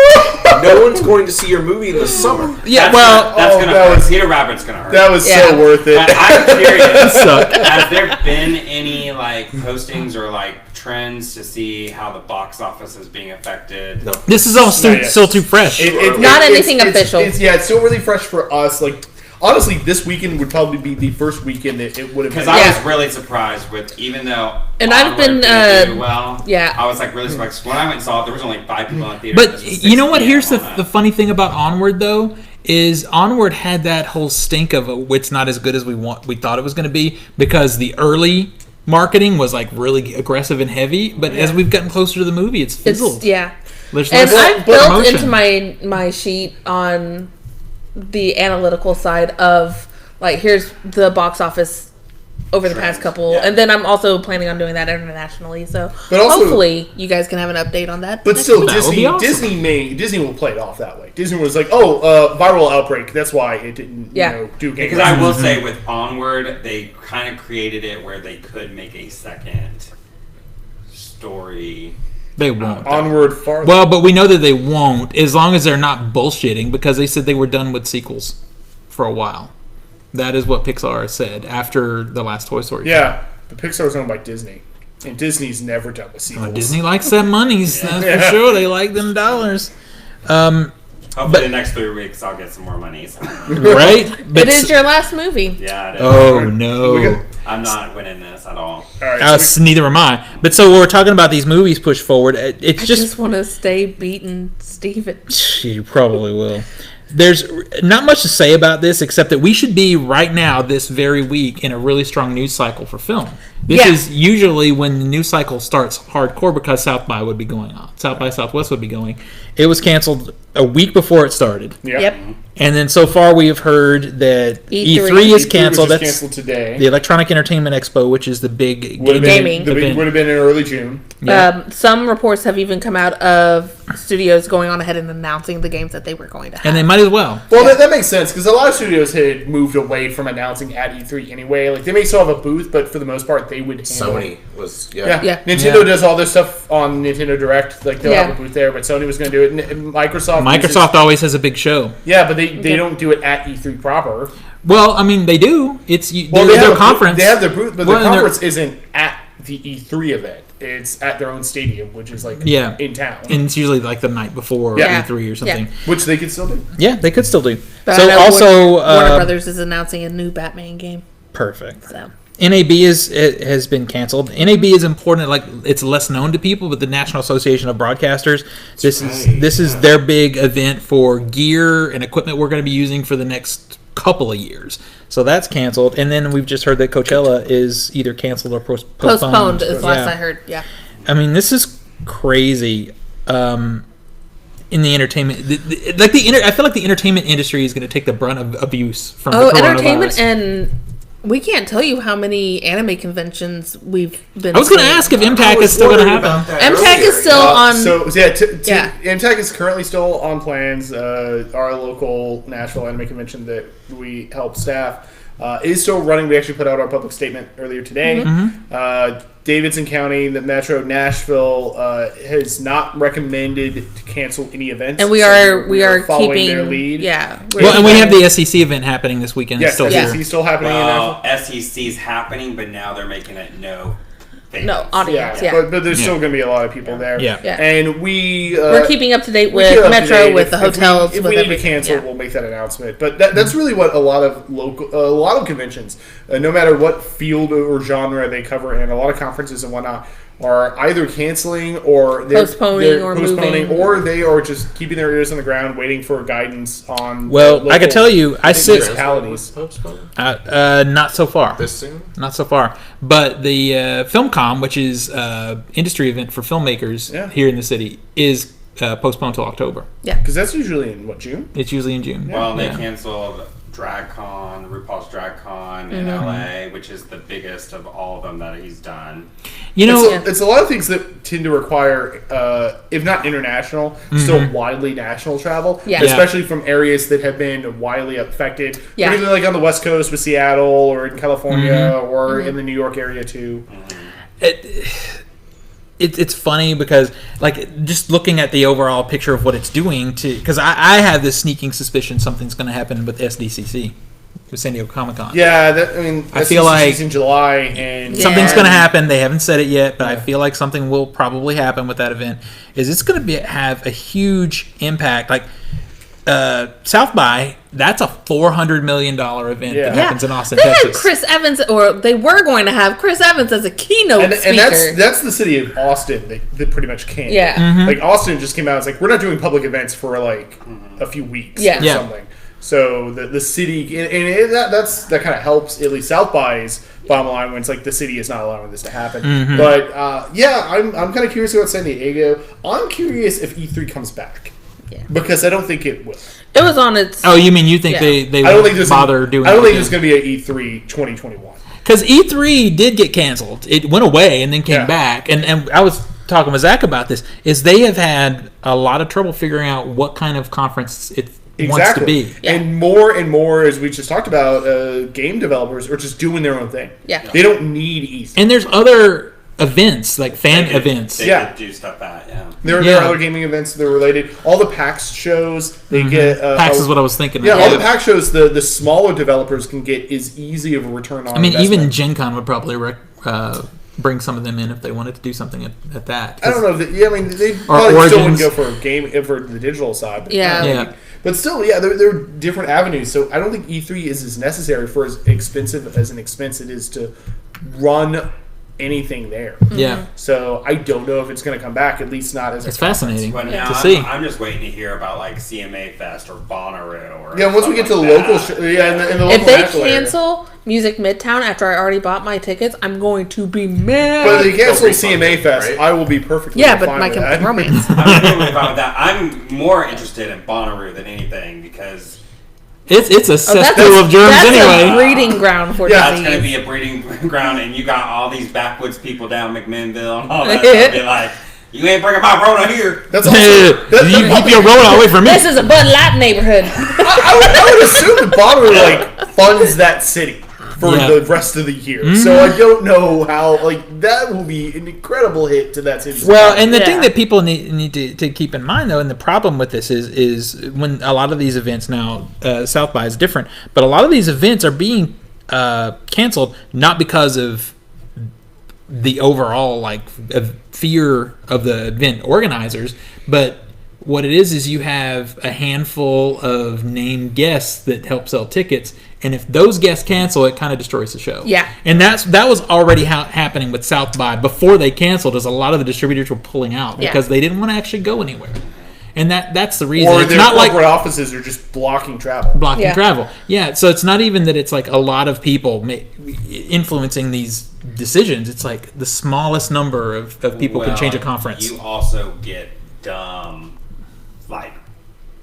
S4: No one's going to see your movie in the summer.
S1: Yeah, well,
S5: that's
S3: oh,
S5: gonna
S3: that
S5: hurt.
S3: was-
S5: Peter Rabbit's gonna hurt.
S3: That was
S2: Yeah.
S3: so worth it.
S5: I'm curious.
S1: suck.
S5: Has there been any like postings or like trends to see how the box office is being affected?
S4: No.
S1: This is all still too fresh.
S2: Not anything official.
S3: It's still really fresh for us. Like, honestly, this weekend would probably be the first weekend that it would have been.
S5: Because I was really surprised with, even though
S2: and I've been
S5: didn't do well.
S2: Yeah,
S5: I was like really surprised. When I went and saw it, there was only 5 people in the theater.
S1: But you know what? Here's the funny thing about Onward, though, is Onward had that whole stink of it's not as good as we thought it was going to be, because the early marketing was like really aggressive and heavy. But as we've gotten closer to the movie, it's fizzled.
S2: And
S1: less
S2: I built
S1: promotion.
S2: into my sheet on the analytical side of like, here's the box office over the past couple, and then I'm also planning on doing that internationally. So
S3: But also-
S2: hopefully you guys can have an update on that.
S3: But
S2: next
S3: still,
S2: week.
S1: That would be awesome.
S3: Disney will play it off that way. Disney was like, viral outbreak. That's why it didn't do gangbusters.
S5: Because I will say, with Onward, they kind of created it where they could make a second story.
S1: They won't.
S3: Onward farther.
S1: Well, but we know that they won't, as long as they're not bullshitting, because they said they were done with sequels for a while. That is what Pixar said after the last Toy Story.
S3: Yeah, but Pixar is owned by Disney, and Disney's never done with sequels.
S1: Disney likes them monies, that's for sure. They like them dollars.
S5: Hopefully, the next 3 weeks, I'll get some more money. So.
S1: Right? But
S2: it is your last movie.
S5: Yeah, it is.
S1: Oh, no.
S5: I'm not winning this at all.
S3: All right,
S1: Neither am I. But so we're talking about these movies pushed forward. It's
S2: I just want to stay beating Steven.
S1: You probably will. There's not much to say about this except that we should be right now, this very week, in a really strong news cycle for film. This is usually when the news cycle starts hardcore, because South by would be going on. South by Southwest would be going. It was canceled a week before it started.
S2: Yep.
S1: And then so far we have heard that E3 is canceled.
S3: That's
S1: That's
S3: canceled today.
S1: the Electronic Entertainment Expo, which is the big
S2: Gaming.
S1: event.
S3: Would have been in early June.
S1: Yeah.
S2: Some reports have even come out of studios going on ahead and announcing the games that they were going to have.
S1: And they might as well.
S3: Well, that makes sense, because a lot of studios had moved away from announcing at E3 anyway. Like, they may still have a booth, but for the most part, they would handle
S4: Sony was
S3: Yeah.
S2: Yeah.
S3: Nintendo does all their stuff on Nintendo Direct. Like, they'll have a booth there, but Sony was going to do it. And Microsoft
S1: always has a big show.
S3: Yeah, but they don't do it at E3 proper.
S1: Well, I mean, they do. It's
S3: They
S1: their
S3: have
S1: conference.
S3: They have their booth, but
S1: Well,
S3: their
S1: and
S3: conference isn't at the E3 event. It's at their own stadium, which is like in town.
S1: And it's usually like the night before E3 or something.
S3: Which they could still do.
S1: Yeah, they could still do.
S2: But
S1: So
S2: I know
S1: also,
S2: Warner Brothers is announcing a new Batman game.
S1: perfect.
S2: So
S1: NAB has been canceled. NAB is important. Like, it's less known to people, but the National Association of Broadcasters. This is their big event for gear and equipment we're going to be using for the next couple of years. So that's canceled. And then we've just heard that Coachella is either canceled or postponed.
S2: is last I heard. Yeah.
S1: I mean, this is crazy. In the entertainment, I feel like the entertainment industry is going to take the brunt of abuse from the coronavirus.
S2: Entertainment, and we can't tell you how many anime conventions we've been.
S1: I was going to ask if MTAC is still going to happen.
S2: MTAC is still on.
S3: MTAC is currently still on plans. Our local Nashville anime convention that we help staff is still running. We actually put out our public statement earlier today. Davidson County, the Metro Nashville, has not recommended to cancel any events,
S2: and we are
S3: following
S2: keeping
S3: their lead.
S2: Yeah.
S1: Well, and we have the SEC event happening this weekend.
S3: Yes,
S1: It's still
S3: SEC
S1: here.
S3: still happening in Nashville.
S5: SEC's happening, but now they're making it no
S2: audience. Yeah.
S3: But there's still going to be a lot of people there.
S1: Yeah.
S3: And
S2: we're keeping up to date
S3: we keep
S2: with
S3: up to
S2: Metro,
S3: date.
S2: with the hotels.
S3: If
S2: with
S3: we need to
S2: everything.
S3: cancel, we'll make that announcement. But that's really what a lot of conventions, no matter what field or genre they cover, and a lot of conferences and whatnot, are either canceling or they're
S2: postponing or moving,
S3: or they are just keeping their ears on the ground, waiting for guidance on.
S1: Well, I can tell you, I sit.
S3: municipalities.
S1: Not so far.
S4: This soon?
S1: Not so far. But the FilmCom, which is industry event for filmmakers here in the city, is postponed till October.
S2: Yeah,
S3: because that's usually in June.
S1: It's usually in June.
S5: Well, they canceled DragCon, RuPaul's DragCon in LA, which is the biggest of all of them that he's done.
S1: You know,
S3: it's a lot of things that tend to require, if not international, still widely national travel.
S2: Yeah.
S3: Especially from areas that have been widely affected.
S2: Yeah.
S3: Particularly like on the West Coast with Seattle or in California or in the New York area too.
S1: It's funny because, like, just looking at the overall picture of what it's doing, because I have this sneaking suspicion something's going to happen with SDCC. San Diego Comic-Con.
S3: Yeah, that, I mean,
S1: I feel like
S3: in July, and
S1: something's going to happen. They haven't said it yet, but I feel like something will probably happen with that event. Is it's going to have a huge impact? Like South by, that's a $400 million event that happens in Austin,
S2: they
S1: Texas.
S2: had Chris Evans, or they were going to have Chris Evans as a keynote speaker.
S3: And that's the city of Austin that pretty much can't.
S2: Yeah.
S1: Mm-hmm.
S3: Like Austin just came out. It's like we're not doing public events for like a few weeks or something. So the city and that kind of helps at least South by's bottom line when it's like the city is not allowing this to happen.
S1: Mm-hmm.
S3: But I'm kind of curious about San Diego. I'm curious if E3 comes back.
S2: Yeah.
S3: Because I don't think it will.
S2: It was on its.
S1: Oh, you mean you think they
S3: I don't
S1: won't
S3: think
S1: bother doing?
S3: I don't think
S1: anything?
S3: there's going to be an E3 2021.
S1: Because E3 did get canceled. It went away and then came back. And I was talking with Zach about this. Is they have had a lot of trouble figuring out what kind of conference it wants to be.
S2: Yeah.
S3: And more, as we just talked about, game developers are just doing their own thing.
S2: Yeah.
S3: They don't need E3.
S1: And there's other events, like fan events.
S5: They could do stuff at,
S3: There are other gaming events that are related. All the PAX shows, they get...
S1: PAX is what I was thinking.
S3: Yeah, all the PAX shows, the smaller developers can get as easy of a return on investment.
S1: Even Gen Con would probably bring some of them in if they wanted to do something at that.
S3: I don't know. They probably still wouldn't go for a game for the digital side. But But still, there are different avenues. So I don't think E3 is as necessary for as expensive as an expense it is to run anything there.
S1: Yeah.
S3: So I don't know if it's going to come back. At least not as.
S1: It's fascinating
S5: to
S1: see.
S5: I'm just waiting to hear about like CMA Fest or Bonnaroo or
S3: once we get to the local, in the local.
S2: If they cancel Music Midtown after I already bought my tickets, I'm going to be mad.
S3: But if they cancel CMA Fest, right? I will be perfectly fine
S2: but My Chemical Romance.
S5: I'm totally fine with that. I'm more interested in Bonnaroo than anything because.
S1: It's a cesspool of germs anyway.
S2: That's a breeding ground for
S5: disease.
S2: That's
S5: going to be a breeding ground, and you got all these backwoods people down McMinnville and all that stuff. Be like, you ain't bringing my Rona here.
S3: That's also,
S1: you keep your Rona away from me.
S2: This is a Bud Light neighborhood.
S3: I would assume that Bonnaroo funds that city for the rest of the year. Mm-hmm. So I don't know how that will be an incredible hit to that city.
S1: Well, and the thing that people need to keep in mind though, and the problem with this is when a lot of these events now, South by is different, but a lot of these events are being canceled not because of the overall fear of the event organizers, but what it is you have a handful of named guests that help sell tickets, and if those guests cancel, it kind of destroys the show.
S2: Yeah.
S1: And that was already happening with South by before they canceled, as a lot of the distributors were pulling out because they didn't want to actually go anywhere. And that's the reason.
S3: Or
S1: it's
S3: their
S1: not
S3: corporate offices are just blocking travel.
S1: Travel. Yeah, so it's not even that it's like a lot of people influencing these decisions. It's like the smallest number of people can change a conference.
S5: You also get dumb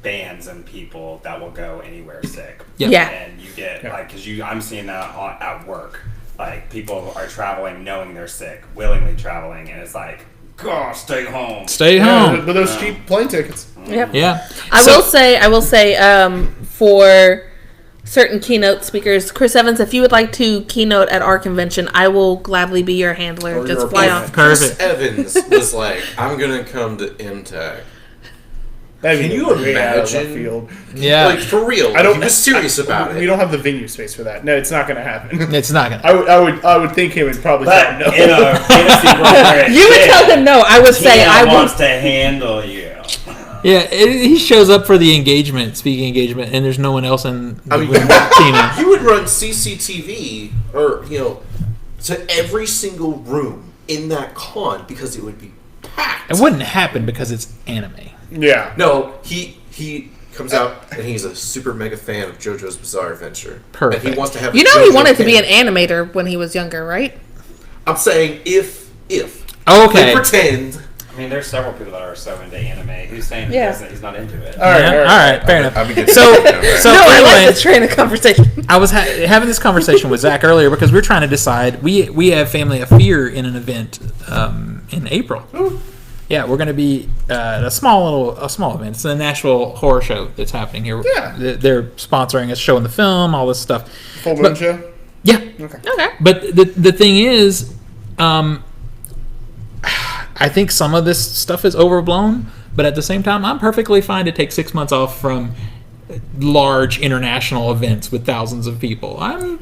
S5: bands and people that will go anywhere sick.
S2: Yeah.
S5: And you get because I'm seeing that at work. Like people are traveling knowing they're sick, willingly traveling, and it's like, gosh, stay home.
S1: Stay home.
S3: But those cheap plane tickets.
S2: Yep.
S1: Yeah.
S2: I will say for certain keynote speakers, Chris Evans, if you would like to keynote at our convention, I will gladly be your handler. Just fly on.
S4: Chris Evans was like, I'm gonna come to MTAC. Can you imagine?
S1: Yeah,
S4: for real. He was serious about it.
S3: We don't have the venue space for that. No, it's not going to happen.
S1: It's not going to.
S3: I would think he would probably tell him no.
S5: In a fantasy world,
S2: you would tell him no. I would say I
S5: wants to handle you.
S1: Yeah, he shows up for the speaking engagement, and there's no one else in the Tina.
S4: You would run CCTV or to every single room in that con because it would be packed.
S1: It wouldn't happen because it's anime.
S3: Yeah.
S4: No, he comes out and he's a super mega fan of JoJo's Bizarre Adventure.
S1: Perfect.
S4: And he wants to have.
S2: He wanted to be an animator when he was younger, right?
S4: I'm saying if
S1: okay,
S4: they pretend.
S5: I mean, there's several people that are so into anime. Who's saying he's not into it?
S3: All right,
S1: fair enough.
S4: So
S2: I like this train of conversation.
S1: I was having this conversation with Zach earlier because we're trying to decide. We have Family of Fear in an event in April. Ooh. Yeah, we're going to be at a small event. It's a Nashville horror show that's happening here.
S3: Yeah.
S1: They're sponsoring us, showing the film, all this stuff.
S3: Full moon show?
S1: Yeah.
S2: Okay.
S1: But the thing is, I think some of this stuff is overblown, but at the same time, I'm perfectly fine to take 6 months off from large international events with thousands of people. I'm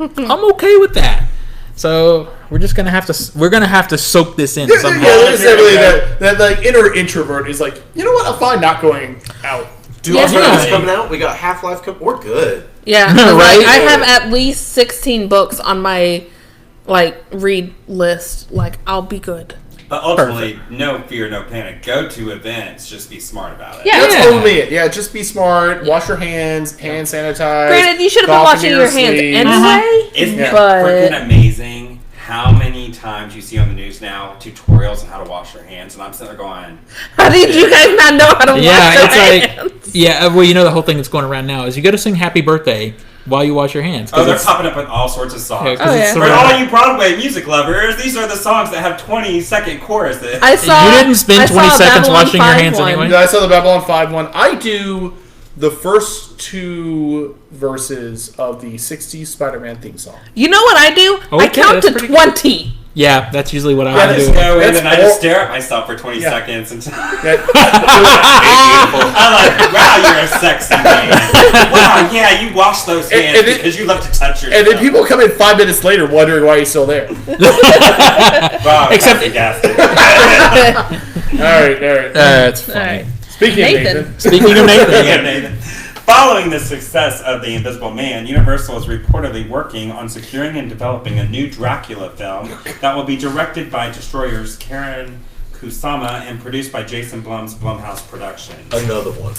S1: okay with that. So we're gonna have to soak this in somehow.
S3: Yeah, there's definitely that like inner introvert is like, you know what? I'm fine not going out.
S4: Dude,
S2: Yeah.
S4: Alternative's coming out. We got Half-Life coming. We're good.
S2: Yeah,
S1: Right?
S2: like, I have at least 16 books on my read list. Like, I'll be good.
S5: But ultimately, no fear, no panic. Go to events. Just be smart about it.
S2: Yeah.
S3: That's totally it. Yeah, just be smart. Wash your hands. Hand sanitize.
S2: Granted, you should have been
S3: golf
S2: washing
S3: in
S2: your hands
S3: sleep.
S2: anyway.
S5: Isn't it
S2: But-
S5: freaking amazing how many times you see on the news now tutorials on how to wash your hands? And I'm sitting there going,
S2: How did you guys not know how to wash
S1: Yeah,
S2: your
S1: it's
S2: hands?
S1: well, the whole thing that's going around now is you got to sing "Happy Birthday" while you wash your hands.
S5: oh, they're popping up with all sorts of songs.
S1: 'cause
S2: Oh,
S1: it's
S2: yeah.
S1: the
S5: For
S1: right-
S5: all you Broadway music lovers, these are the songs that have 20-second choruses.
S2: I saw.
S1: You didn't spend
S2: I
S1: 20
S2: saw
S1: seconds
S2: Babylon
S1: washing your
S2: 5
S1: hands
S2: one.
S1: anyway.
S3: Yeah, I saw the Babylon 5 one. I do the first two verses of the 60s Spider-Man theme song.
S2: You know what I do? I
S1: Okay,
S2: count
S1: that's
S2: to
S1: pretty
S2: 20.
S1: Yeah, that's usually what I
S5: I
S1: would
S5: just
S1: do.
S5: go in
S3: That's
S5: and I just
S3: all-
S5: stare at myself for 20
S3: Yeah.
S5: seconds until
S3: That-
S5: I'm like, wow, you're a sexy man. Wow, yeah, you wash those hands
S3: and it-
S5: because you love to touch yourself.
S3: and then people come in 5 minutes later wondering why he's still there.
S5: wow,
S1: Except-
S5: gasted.
S3: All right.
S1: That's
S2: All
S1: funny.
S2: right.
S3: Speaking
S2: Nathan.
S3: of Nathan.
S1: Speaking of Nathan,
S5: Yeah, Nathan. Following the success of The Invisible Man, Universal is reportedly working on securing and developing a new Dracula film that will be directed by Destroyer's Karen Kusama and produced by Jason Blum's Blumhouse Productions.
S4: Another one.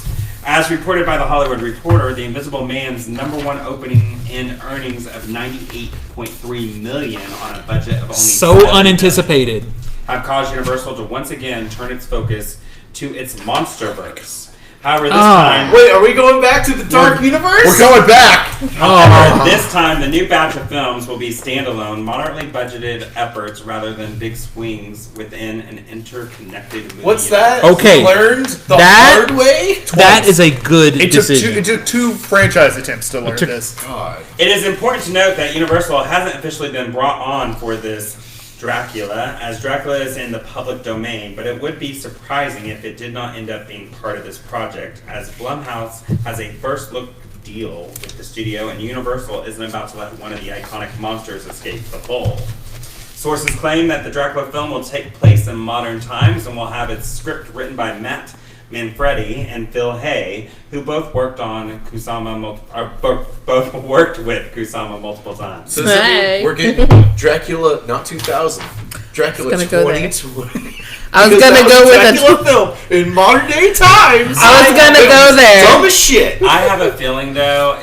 S5: As reported by The Hollywood Reporter, The Invisible Man's #1 opening in earnings of $98.3 million on a budget of only
S1: so
S5: $7 million
S1: unanticipated.
S5: have caused Universal to once again turn its focus to its MonsterVerse. However, this time...
S4: Wait, are we going back to the Dark Universe?
S3: We're going back.
S5: However, this time the new batch of films will be standalone, moderately budgeted efforts rather than big swings within an interconnected movie.
S4: What's that?
S1: Okay.
S4: Learned the
S1: That-
S4: hard way?
S1: That is a good
S3: It took
S1: decision.
S3: two franchise attempts to learn this.
S4: God.
S5: It is important to note that Universal hasn't officially been brought on for this Dracula, as Dracula is in the public domain, but it would be surprising if it did not end up being part of this project, as Blumhouse has a first look deal with the studio, and Universal isn't about to let one of the iconic monsters escape the fold. Sources claim that the Dracula film will take place in modern times and will have its script written by Matt Manfredi and Phil Hay, who both worked on Kusama, both worked with Kusama multiple times.
S4: So does that mean
S2: Hey.
S4: we're getting Dracula, not 2000, Dracula
S2: gonna go there.
S4: 2020.
S2: I was
S4: Because
S2: gonna
S4: that
S2: go
S4: was
S2: with a.
S4: Dracula film in modern day times.
S2: I was gonna
S4: It
S2: go
S4: was
S2: there.
S4: Dumb as shit.
S5: I have a feeling, though,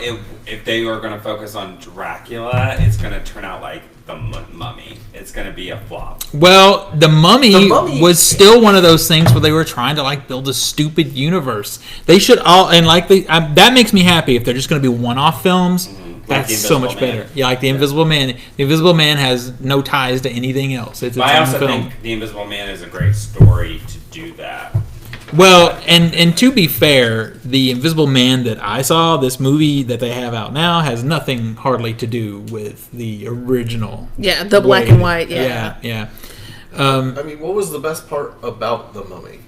S5: if they are going to focus on Dracula, it's going to turn out like the Mummy. It's going to be a flop.
S1: Well, the Mummy
S4: The Mummy-
S1: was still one of those things where they were trying to build a stupid universe. They should all that makes me happy if they're just going to be one-off films.
S5: Like
S1: That's
S5: The
S1: so
S5: Invisible
S1: much
S5: Man.
S1: better. Yeah, like the Invisible Man. The Invisible Man has no ties to anything else. It's its
S5: But I
S1: own
S5: also
S1: film.
S5: think The Invisible Man is a great story to do that.
S1: Well, and to be fair, the Invisible Man that I saw, this movie that they have out now, has nothing hardly to do with the original.
S2: Yeah, the black
S1: way.
S2: and white. Yeah.
S1: yeah.
S4: I mean, what was the best part about the Mummy?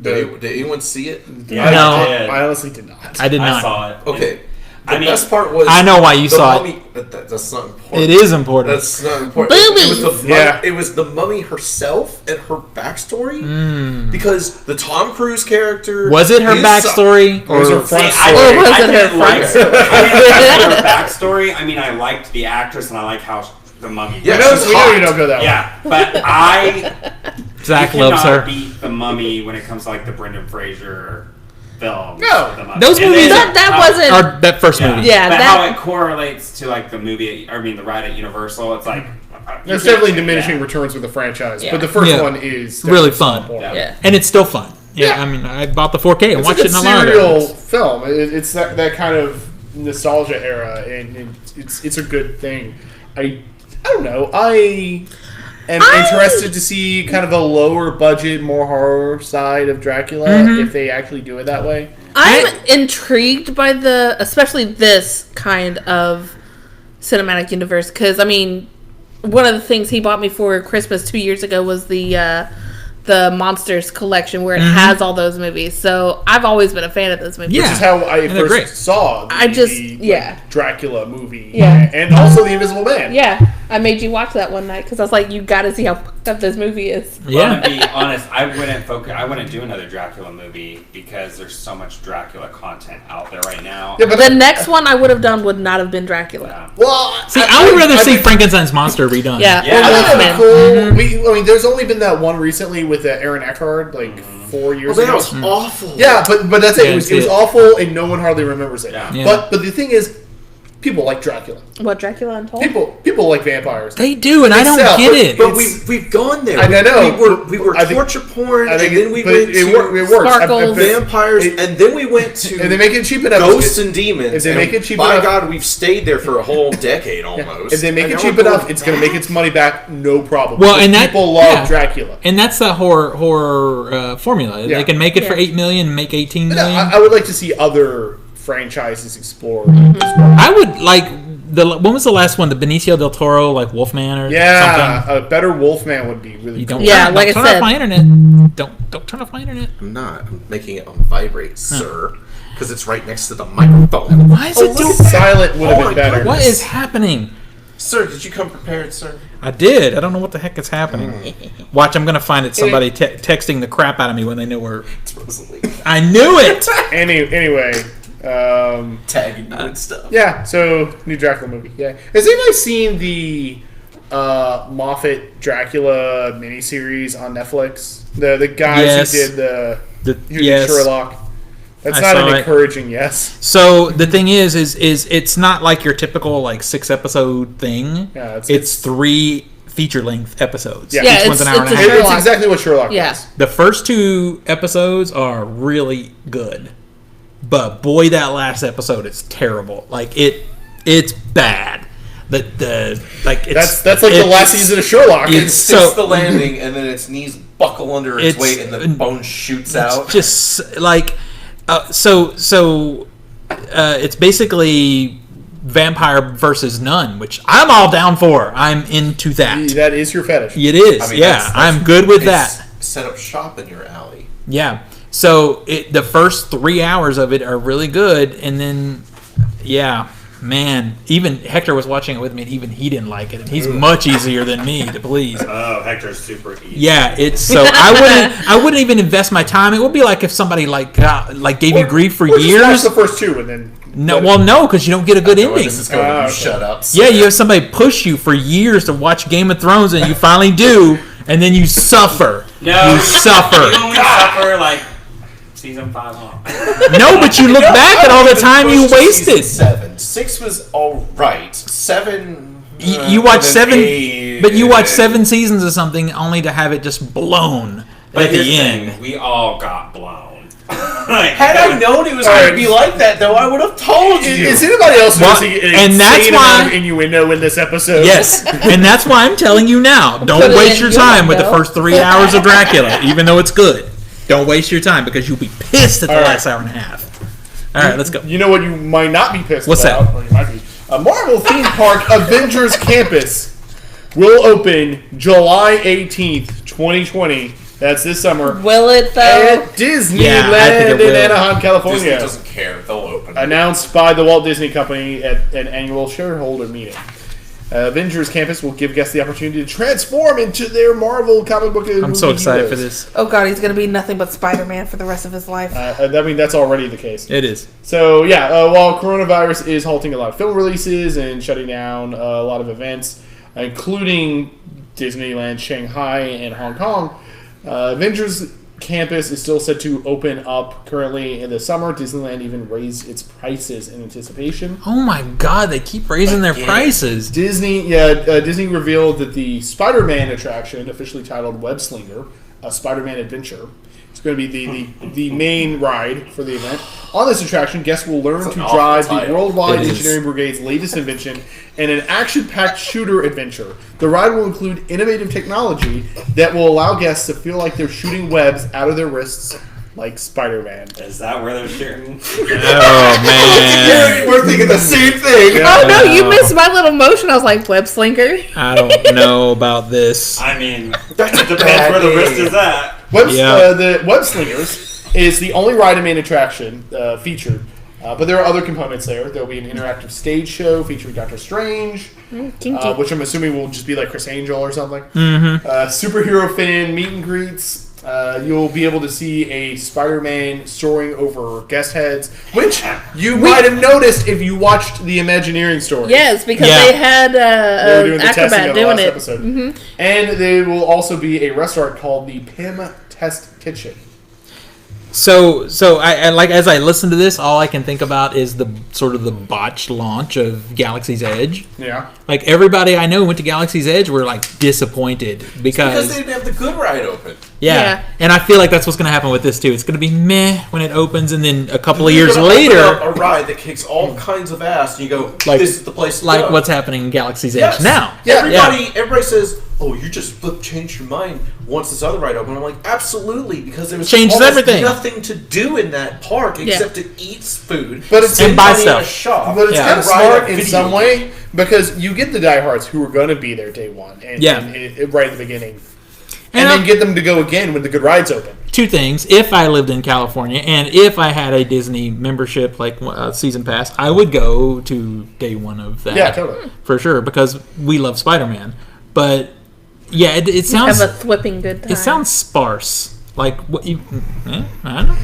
S4: Did anyone see it?
S5: Yeah,
S1: No.
S5: I did.
S3: I honestly did not.
S1: I did
S5: I
S1: not.
S5: saw it.
S4: Okay. The
S5: I mean,
S4: best part was
S1: I know why you
S4: the
S1: saw it.
S4: mummy, but that's not important.
S1: It is important.
S4: That's not important. It was the
S3: Yeah.
S4: it was the mummy herself and her backstory.
S1: Mm.
S4: Because the Tom Cruise character
S1: Was it her
S4: is-
S1: backstory?
S3: Or was her
S5: See,
S3: front
S5: I,
S3: story?
S2: Or was
S5: I
S2: it her
S5: didn't like
S2: front
S5: her backstory. I mean, I liked the actress and I like how the Mummy.
S4: Yeah,
S3: We know,
S4: she's
S3: we know
S4: hot.
S3: you don't go that way.
S5: Yeah, but I
S1: Zach
S5: you
S1: loves
S5: cannot
S1: her.
S5: beat the Mummy when it comes to like the Brendan Fraser film.
S3: No.
S5: The Mummy.
S1: Those
S5: And
S1: movies-
S5: then
S2: That
S5: how-
S2: wasn't.
S1: Or that first movie.
S2: Yeah,
S5: but
S2: that-
S5: how it correlates to like the movie, the ride at Universal, it's like you
S3: There's
S5: can't
S3: definitely
S5: say
S3: diminishing
S5: that.
S3: returns with the franchise,
S2: Yeah.
S3: but the first
S1: Yeah.
S3: one is
S1: Really
S3: definitely
S1: fun.
S3: so important.
S2: Yeah.
S1: And it's still fun. Yeah,
S3: Yeah.
S1: I mean, I bought the 4K and
S3: It's
S1: watched
S3: like
S1: it
S3: a
S1: in a lot
S3: serial
S1: of
S3: film. It's that kind of nostalgia era, and it's a good thing. I don't know. I am interested to see kind of a lower budget, more horror side of Dracula if they actually do it that way.
S2: I'm intrigued by especially this kind of cinematic universe, because I mean, one of the things he bought me for Christmas 2 years ago was the the Monsters collection where it has all those movies. So I've always been a fan of those movies.
S1: Yeah.
S3: Which is how I
S1: And they're great.
S3: first saw Dracula movie.
S2: Yeah.
S3: And also The Invisible Man.
S2: Yeah, I made you watch that one night because I was like, you got to see how fucked up this movie is.
S5: Well, to be honest, I wouldn't do another Dracula movie because there's so much Dracula content out there right now.
S3: Yeah, but
S2: The next one I would have done would not have been Dracula.
S5: Yeah.
S3: well,
S1: See, I would rather see Frankenstein's monster redone.
S2: Yeah,
S5: Yeah.
S2: or
S3: I think that'd
S2: Wolfman.
S3: be cool. I mean, there's only been that one recently with Aaron Eckhart, like 4 years
S4: Well, that
S3: ago.
S4: was awful.
S3: Yeah, but that's it.
S1: Yeah,
S3: It was
S1: it's it.
S3: awful, and no one hardly remembers it.
S5: Yeah.
S1: Yeah.
S3: But the thing is, people like Dracula.
S2: What, Dracula Untold?
S3: People like vampires.
S1: They do, and I don't
S3: Itself,
S1: get it.
S4: But we've gone there.
S3: I know.
S4: We were
S3: I think-
S4: torture porn,
S3: I
S4: and
S3: think
S4: then we
S3: but
S4: went
S3: it
S4: to
S3: works.
S2: Sparkles.
S4: vampires, and then we went to
S3: and they make it cheap enough.
S4: ghosts and demons.
S3: If they make it cheap
S4: by
S3: enough-
S4: God, we've stayed there for a whole decade almost.
S3: If they make
S4: And
S3: it
S4: now
S3: cheap
S4: we're
S3: enough,
S4: going
S3: it's going to make its money back, no problem.
S1: Well,
S3: Because
S1: and that-
S3: people love
S1: yeah.
S3: Dracula.
S1: And that's the horror formula.
S3: Yeah.
S1: They can make it for
S2: Yeah.
S1: 8 million, make 18
S3: No,
S1: million.
S3: I would like to see other franchises explore.
S1: I would like when was the last one? The Benicio del Toro, like Wolfman or
S3: Yeah,
S1: something.
S3: a better Wolfman would be really
S1: You
S3: cool.
S1: don't.
S2: Yeah,
S1: turn,
S2: like
S1: don't
S2: I
S1: turn
S2: said.
S1: off my internet. Don't turn off my internet.
S4: I'm not. I'm making it on vibrate, sir, because it's right next to the microphone.
S1: Why is it doing that?
S3: Silent would have
S4: Oh
S3: been
S4: my
S3: better.
S1: What is happening?
S4: Sir, did you come prepared, sir?
S1: I did. I don't know what the heck is happening. Watch, I'm gonna find it. Somebody texting the crap out of me when they know where.
S4: It's Rosalie.
S1: I knew it.
S3: Anyway,
S4: Tagging you and stuff.
S3: yeah. So new Dracula movie. Yeah. Has anybody seen the Moffat Dracula miniseries on Netflix? The guys
S1: Yes.
S3: who did who did
S1: yes.
S3: Sherlock. That's
S1: I
S3: not
S1: saw
S3: an
S1: it.
S3: encouraging yes.
S1: So the thing is it's not like your typical like 6-episode thing.
S3: Yeah,
S1: it's 3 feature-length episodes.
S3: Yeah.
S2: Yeah,
S1: Each one's an hour and a
S2: it's
S1: half.
S2: a
S3: It's
S2: Sherlock.
S3: exactly what Sherlock
S2: Yeah.
S3: does.
S1: The first 2 episodes are really good, but boy, that last episode is terrible. Like it's bad. The like it's
S3: That's like the
S1: it's-
S3: last season of Sherlock.
S1: it's-
S4: It
S1: So-
S4: sticks the landing, and then its knees buckle under its
S1: It's-
S4: weight, and the bone shoots out.
S1: It's just like it's basically vampire versus nun, which I'm all down for. I'm into that.
S3: That is your fetish.
S1: It is,
S4: I mean,
S1: yeah.
S4: that's-
S1: I'm good with
S4: it's
S1: that.
S4: Set up shop in your alley.
S1: Yeah. So the first 3 hours of it are really good, and then, yeah, man. Even Hector was watching it with me, and even he didn't like it. And he's much easier than me to please.
S5: Oh, Hector's super easy.
S1: Yeah, it's so I wouldn't even invest my time. It would be like if somebody gave you grief for
S3: Or just watch
S1: years.
S3: the first 2 and then
S1: No, because you don't get a good
S4: Where
S1: ending.
S4: this is going,
S3: Oh,
S4: you
S3: okay.
S4: shut up.
S1: Yeah, you have somebody push you for years to watch Game of Thrones, and you finally do, and then you suffer.
S5: No,
S1: You suffer.
S5: You only suffer like season 5 on.
S1: No, but you look back at all the time you
S4: Pushed to season
S1: wasted.
S4: 7. 6 was all right. 7.
S1: You watch
S4: and then
S1: 7,
S4: 8,
S1: but you watch
S4: and-
S1: 7 seasons of something only to have it just blown
S5: But
S1: at
S5: here's
S1: the end.
S5: thing, we all got blown. Like,
S4: Had I known it was going to be like that, though, I would have told you.
S3: Is anybody else
S1: Well,
S3: using an
S1: and that's
S3: insane amount of
S1: why-
S3: innuendo in this episode?
S1: Yes, and that's why I'm telling you now. Don't
S2: Put it
S1: waste
S2: in
S1: your
S2: your
S1: time with the
S2: window.
S1: first 3 hours of Dracula, even though it's good. Don't waste your time because you'll be pissed at the
S3: All right.
S1: last hour and a half. All right, let's go.
S3: You know what you might not be pissed
S1: What's
S3: about?
S1: that?
S3: Or you might be. A Marvel theme park Avengers Campus will open July 18th, 2020. That's this summer.
S2: Will it though?
S3: At Disneyland
S1: Yeah, I think it
S3: in
S1: will.
S3: Anaheim,
S4: Disney
S3: California.
S4: doesn't care. They'll open it.
S3: Announced by the Walt Disney Company at an annual shareholder meeting. Avengers Campus will give guests the opportunity to transform into their Marvel comic book and
S1: I'm so
S3: movie
S1: excited
S3: heroes.
S1: for this.
S2: Oh god, he's gonna be nothing but Spider-Man for the rest of his life.
S3: I mean, that's already the case.
S1: It is.
S3: So, yeah, while coronavirus is halting a lot of film releases and shutting down a lot of events, including Disneyland, Shanghai, and Hong Kong, Avengers Campus is still set to open up currently in the summer. Disneyland even raised its prices in anticipation.
S1: Oh my God, they keep raising their prices.
S3: Disney revealed that the Spider-Man attraction, officially titled Web Slinger, a Spider-Man adventure, is going to be the main ride for the event. On this attraction, guests will learn to
S4: an awful
S3: drive the
S4: title.
S3: Worldwide
S1: It is.
S3: Engineering Brigade's latest invention and an action-packed shooter adventure. The ride will include innovative technology that will allow guests to feel like they're shooting webs out of their wrists like Spider-Man.
S5: Is that where they're shooting?
S1: Oh man,
S4: We're thinking the same thing.
S3: Yeah.
S2: Oh no, you missed my little motion. I was like, web slinker.
S1: I don't know about this.
S5: I mean,
S4: That's
S5: it depends where the wrist is at.
S3: The Web Slingers is the only ride-and-main attraction featured. But there are other components there. There will be an interactive stage show featuring Doctor Strange,
S2: Kinky.
S3: which I'm assuming will just be like Chris Angel or something. Superhero fan meet and greets. You'll be able to see a Spider-Man soaring over guest heads, which you might have noticed if you watched the Imagineering story.
S2: Yes, because
S1: Yeah.
S2: they had
S3: They were doing the testing
S2: Acrobat
S3: of the
S2: doing
S3: last
S2: it.
S3: episode. And there will also be a restaurant called the Pim Test Kitchen.
S1: So I like as I listen to this, all I can think about is the sort of the botched launch of Galaxy's Edge.
S3: Yeah.
S1: Like everybody I know went to Galaxy's Edge were like disappointed
S4: Because they didn't have the good ride open.
S1: yeah. And I feel like that's what's going to happen with this too. It's going to be meh when it opens, and then a couple of
S4: You're
S1: years
S4: gonna open
S1: later,
S4: up a ride that kicks all kinds of ass, and you go,
S1: Like-
S4: "This is the place to
S1: like
S4: go."
S1: what's happening in Galaxy's Edge
S4: Yes.
S1: now.
S3: Yeah.
S4: Everybody says, "Oh, you just changed your mind once this other ride opened." I'm like, absolutely, because there was
S1: Changes
S4: almost
S1: everything.
S4: nothing to do in that park except to eat food,
S3: But it's-
S4: spend
S1: and buy
S4: money in a
S1: stuff.
S4: shop,
S3: But it's
S1: Yeah.
S3: kind of
S4: and ride
S3: smart
S4: a
S3: in
S4: video
S3: some
S4: game.
S3: way because you get the diehards who are going to be there day one and,
S1: Yeah.
S3: and right at the beginning. And
S1: And
S3: then get them to go again when the good rides open.
S1: Two things: if I lived in California, and if I had a Disney membership like season pass, I would go to day one of that.
S3: Yeah, totally.
S1: For sure, because we love Spider-Man. But yeah, it sounds
S2: Have a thwipping good time.
S1: it sounds sparse. Like what you? I don't know.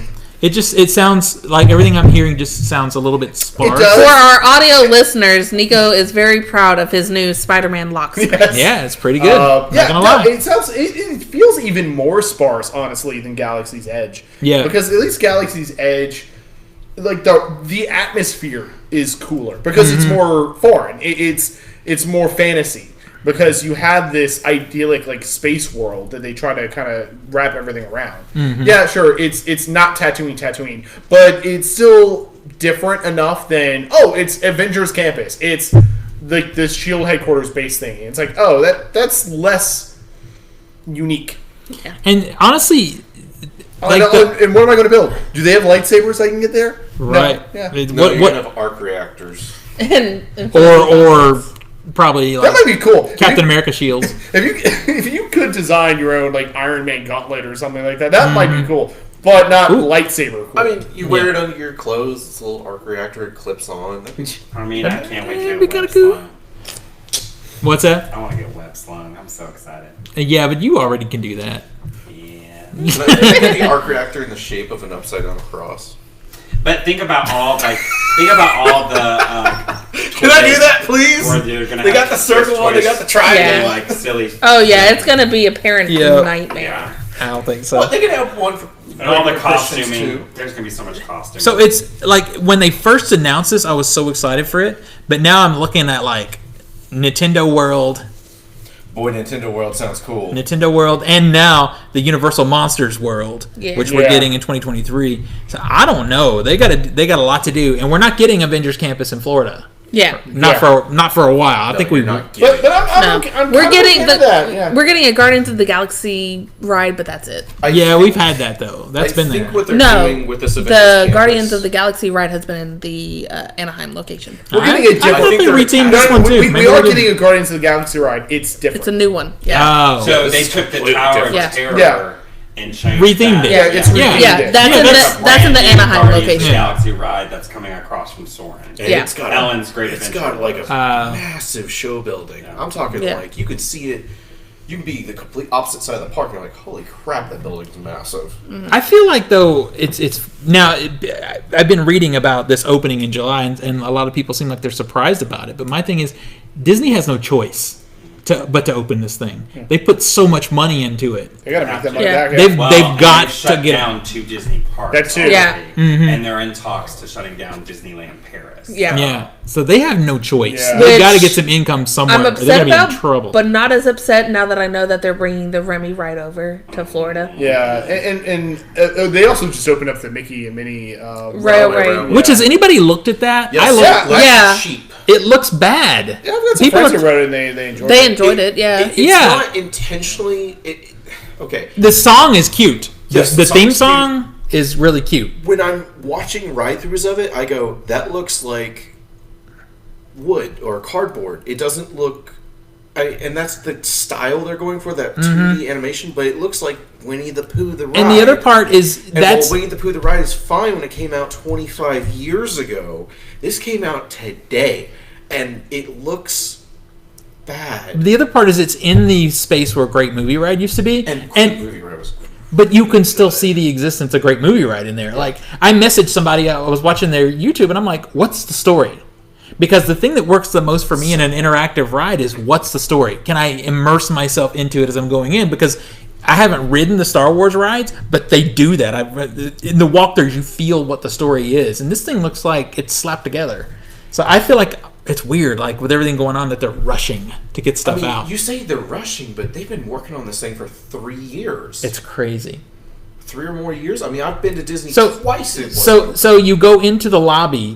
S1: It sounds like everything I'm hearing just sounds a little bit sparse.
S3: does.
S2: For our audio listeners, Nico is very proud of his new Spider-Man lock screen.
S3: Yes.
S1: Yeah, it's pretty good. Not
S3: Yeah,
S1: gonna
S3: no,
S1: lie.
S3: it feels even more sparse, honestly, than Galaxy's Edge.
S1: Yeah.
S3: Because at least Galaxy's Edge, like the atmosphere is cooler because it's more foreign. It's more fantasy because you have this idyllic like space world that they try to kind of wrap everything around. Yeah, sure, it's not Tatooine, but it's still different enough than it's Avengers Campus. It's like this Shield headquarters base thing. It's like that's less unique.
S1: And honestly, like
S3: and what am I going to build? Do they have lightsabers I can get there?
S1: right?
S3: No. Yeah.
S1: It-
S4: No,
S1: what
S4: you're
S1: what
S4: gonna have arc reactors.
S2: and
S1: or probably
S3: That
S1: like
S3: might be cool.
S1: Captain America shields.
S3: If you could design your own like Iron Man gauntlet or something like that, that might be cool. But not
S1: Ooh.
S3: lightsaber. Cool.
S4: I mean, you wear it under your clothes. It's a little arc reactor. It clips on.
S5: I mean, I can't wait to
S1: It'd
S5: get
S1: be
S5: web
S1: kinda cool.
S5: slung.
S1: What's that?
S5: I want to get web slung. I'm so excited.
S1: Yeah, but you already can do that.
S5: Yeah.
S4: The arc reactor in the shape of an upside down cross.
S5: But think about all the.
S4: Can I do that, please?
S5: Where they're gonna
S4: They
S5: have
S4: got the circle one. They got the
S5: choice
S4: triangle.
S2: Yeah.
S5: like silly.
S2: Oh yeah, it's gonna be a parent
S1: Yeah.
S2: nightmare.
S5: Yeah.
S1: I don't think so.
S4: Well, they can have one for
S5: And all the
S4: for Christians,
S5: costuming.
S4: too.
S5: There's gonna be so much costuming.
S1: So it's like when they first announced this, I was so excited for it. But now I'm looking at like Nintendo World,
S4: Boy, Nintendo World sounds cool.
S1: and now the Universal Monsters World,
S2: Yeah.
S1: which we're
S3: Yeah.
S1: getting in 2023. So I don't know. They got a lot to do, and we're not getting Avengers Campus in Florida.
S2: Yeah.
S1: Not for a while. I think we.
S4: you're not getting
S3: but I'm
S2: We're
S3: kinda
S2: getting
S3: okay with that. Yeah.
S2: we're getting a Guardians of the Galaxy ride, but that's it.
S1: Yeah, we've had that though. That's been
S4: I think
S1: there.
S4: what they're
S2: No,
S4: doing with this
S2: the
S4: Avengers
S2: Guardians
S4: campus-
S2: of the Galaxy ride has been in the Anaheim location.
S3: We're getting a
S1: I
S3: different.
S1: thought
S4: think
S1: they
S4: they're
S1: reteamed
S4: attached.
S1: this one too.
S3: we
S1: Maybe
S3: are
S1: they didn't.
S3: getting a Guardians of the Galaxy ride. It's different.
S2: It's a new one. Yeah.
S1: Oh,
S5: So
S4: this
S5: they
S4: is
S5: took the
S4: completely
S5: Tower
S4: different.
S5: of
S2: Yeah.
S5: Terror
S3: Yeah.
S5: and changed
S1: Rethemed
S5: that.
S1: it.
S3: yeah, it's
S1: Yeah.
S3: rethemed
S2: Yeah,
S3: it.
S2: that's
S1: Yeah,
S2: in
S1: that's-
S2: the that's in the
S5: Brand new
S2: Anaheim
S5: Guardians of the
S2: location.
S5: Galaxy ride that's coming across from Soarin'.
S4: And
S2: Yeah.
S4: it's got
S5: Ellen's Great
S4: It's
S5: Adventure.
S4: got like a
S1: Uh,
S4: massive show building.
S5: Yeah.
S4: I'm talking
S2: Yeah.
S4: like you could see it. You can be the complete opposite side of the park, and you're like, holy crap, that building's massive.
S1: I feel like though it's now. I've been reading about this opening in July, and a lot of people seem like they're surprised about it. But my thing is, Disney has no choice but to open this thing. They put so much money into it.
S3: They gotta make that money
S2: Yeah.
S3: back.
S1: They've
S5: Well,
S1: they've
S5: and
S1: got
S5: they've
S1: to
S5: shut
S1: get
S5: down two Disney parks.
S3: That too.
S5: already,
S2: Yeah.
S5: And they're in talks to shutting down Disneyland Paris.
S2: Yeah.
S1: Yeah, so they have no choice.
S3: Yeah.
S1: They've
S2: Which
S1: got to get some income somewhere.
S2: I'm
S1: or
S2: upset
S1: they're gonna
S2: about,
S1: be in trouble.
S2: but not as upset now that I know that they're bringing the Remy ride over to Florida.
S3: Yeah, and they also just opened up the Mickey and Minnie
S2: Railway.
S1: Which has anybody looked at that?
S4: Yes,
S1: I looked.
S3: Yeah.
S4: like
S2: Yeah.
S4: cheap.
S1: It looks bad.
S3: Yeah, I've got some
S1: People
S3: friends
S1: are-
S3: who rode it and they enjoyed
S2: They
S3: it.
S2: enjoyed it, yeah.
S4: It's
S1: Yeah.
S4: not intentionally. Okay.
S1: The song is cute.
S4: Yes,
S1: the
S4: the song
S1: theme
S4: is
S1: song is really cute.
S4: When I'm watching ride-throughs of it, I go, that looks like wood or cardboard. It doesn't look... and that's the style they're going for, that 2D animation, but it looks like Winnie the Pooh the ride.
S1: And the other part is that's...
S4: Winnie the Pooh the ride is fine when it came out 25 years ago. This came out today, and it looks bad.
S1: The other part is it's in the space where Great Movie Ride used to be.
S4: And Great Movie Ride was...
S1: But you can still see the existence of Great Movie Ride in there. Like, I messaged somebody, I was watching their YouTube, and I'm like, what's the story? Because the thing that works the most for me in an interactive ride is, what's the story? Can I immerse myself into it as I'm going in? Because I haven't ridden the Star Wars rides, but they do that. In the walkthroughs, you feel what the story is. And this thing looks like it's slapped together. So I feel like it's weird, like with everything going on, that they're rushing to get stuff out.
S4: You say they're rushing, but they've been working on this thing for 3 years.
S1: It's crazy.
S4: 3 or more years. I mean, I've been to Disney twice.
S1: So you go into the lobby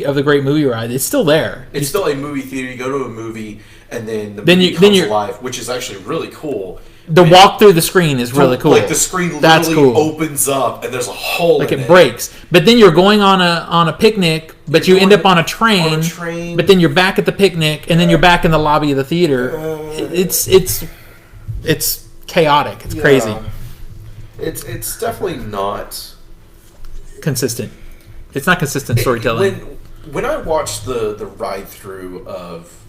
S1: of the Great Movie Ride. It's still there.
S4: It's still a movie theater. You go to a movie, and then the movie comes alive, which is actually really cool.
S1: The walk through the screen is really cool.
S4: Like the screen literally opens up, and there's a hole.
S1: Like it breaks. But then you're going on a picnic, but you end up on a train. But then you're back at the picnic, and then you're back in the lobby of the theater. It's chaotic. It's crazy.
S4: It's definitely not
S1: consistent. It's not consistent storytelling.
S4: When I watched the ride through of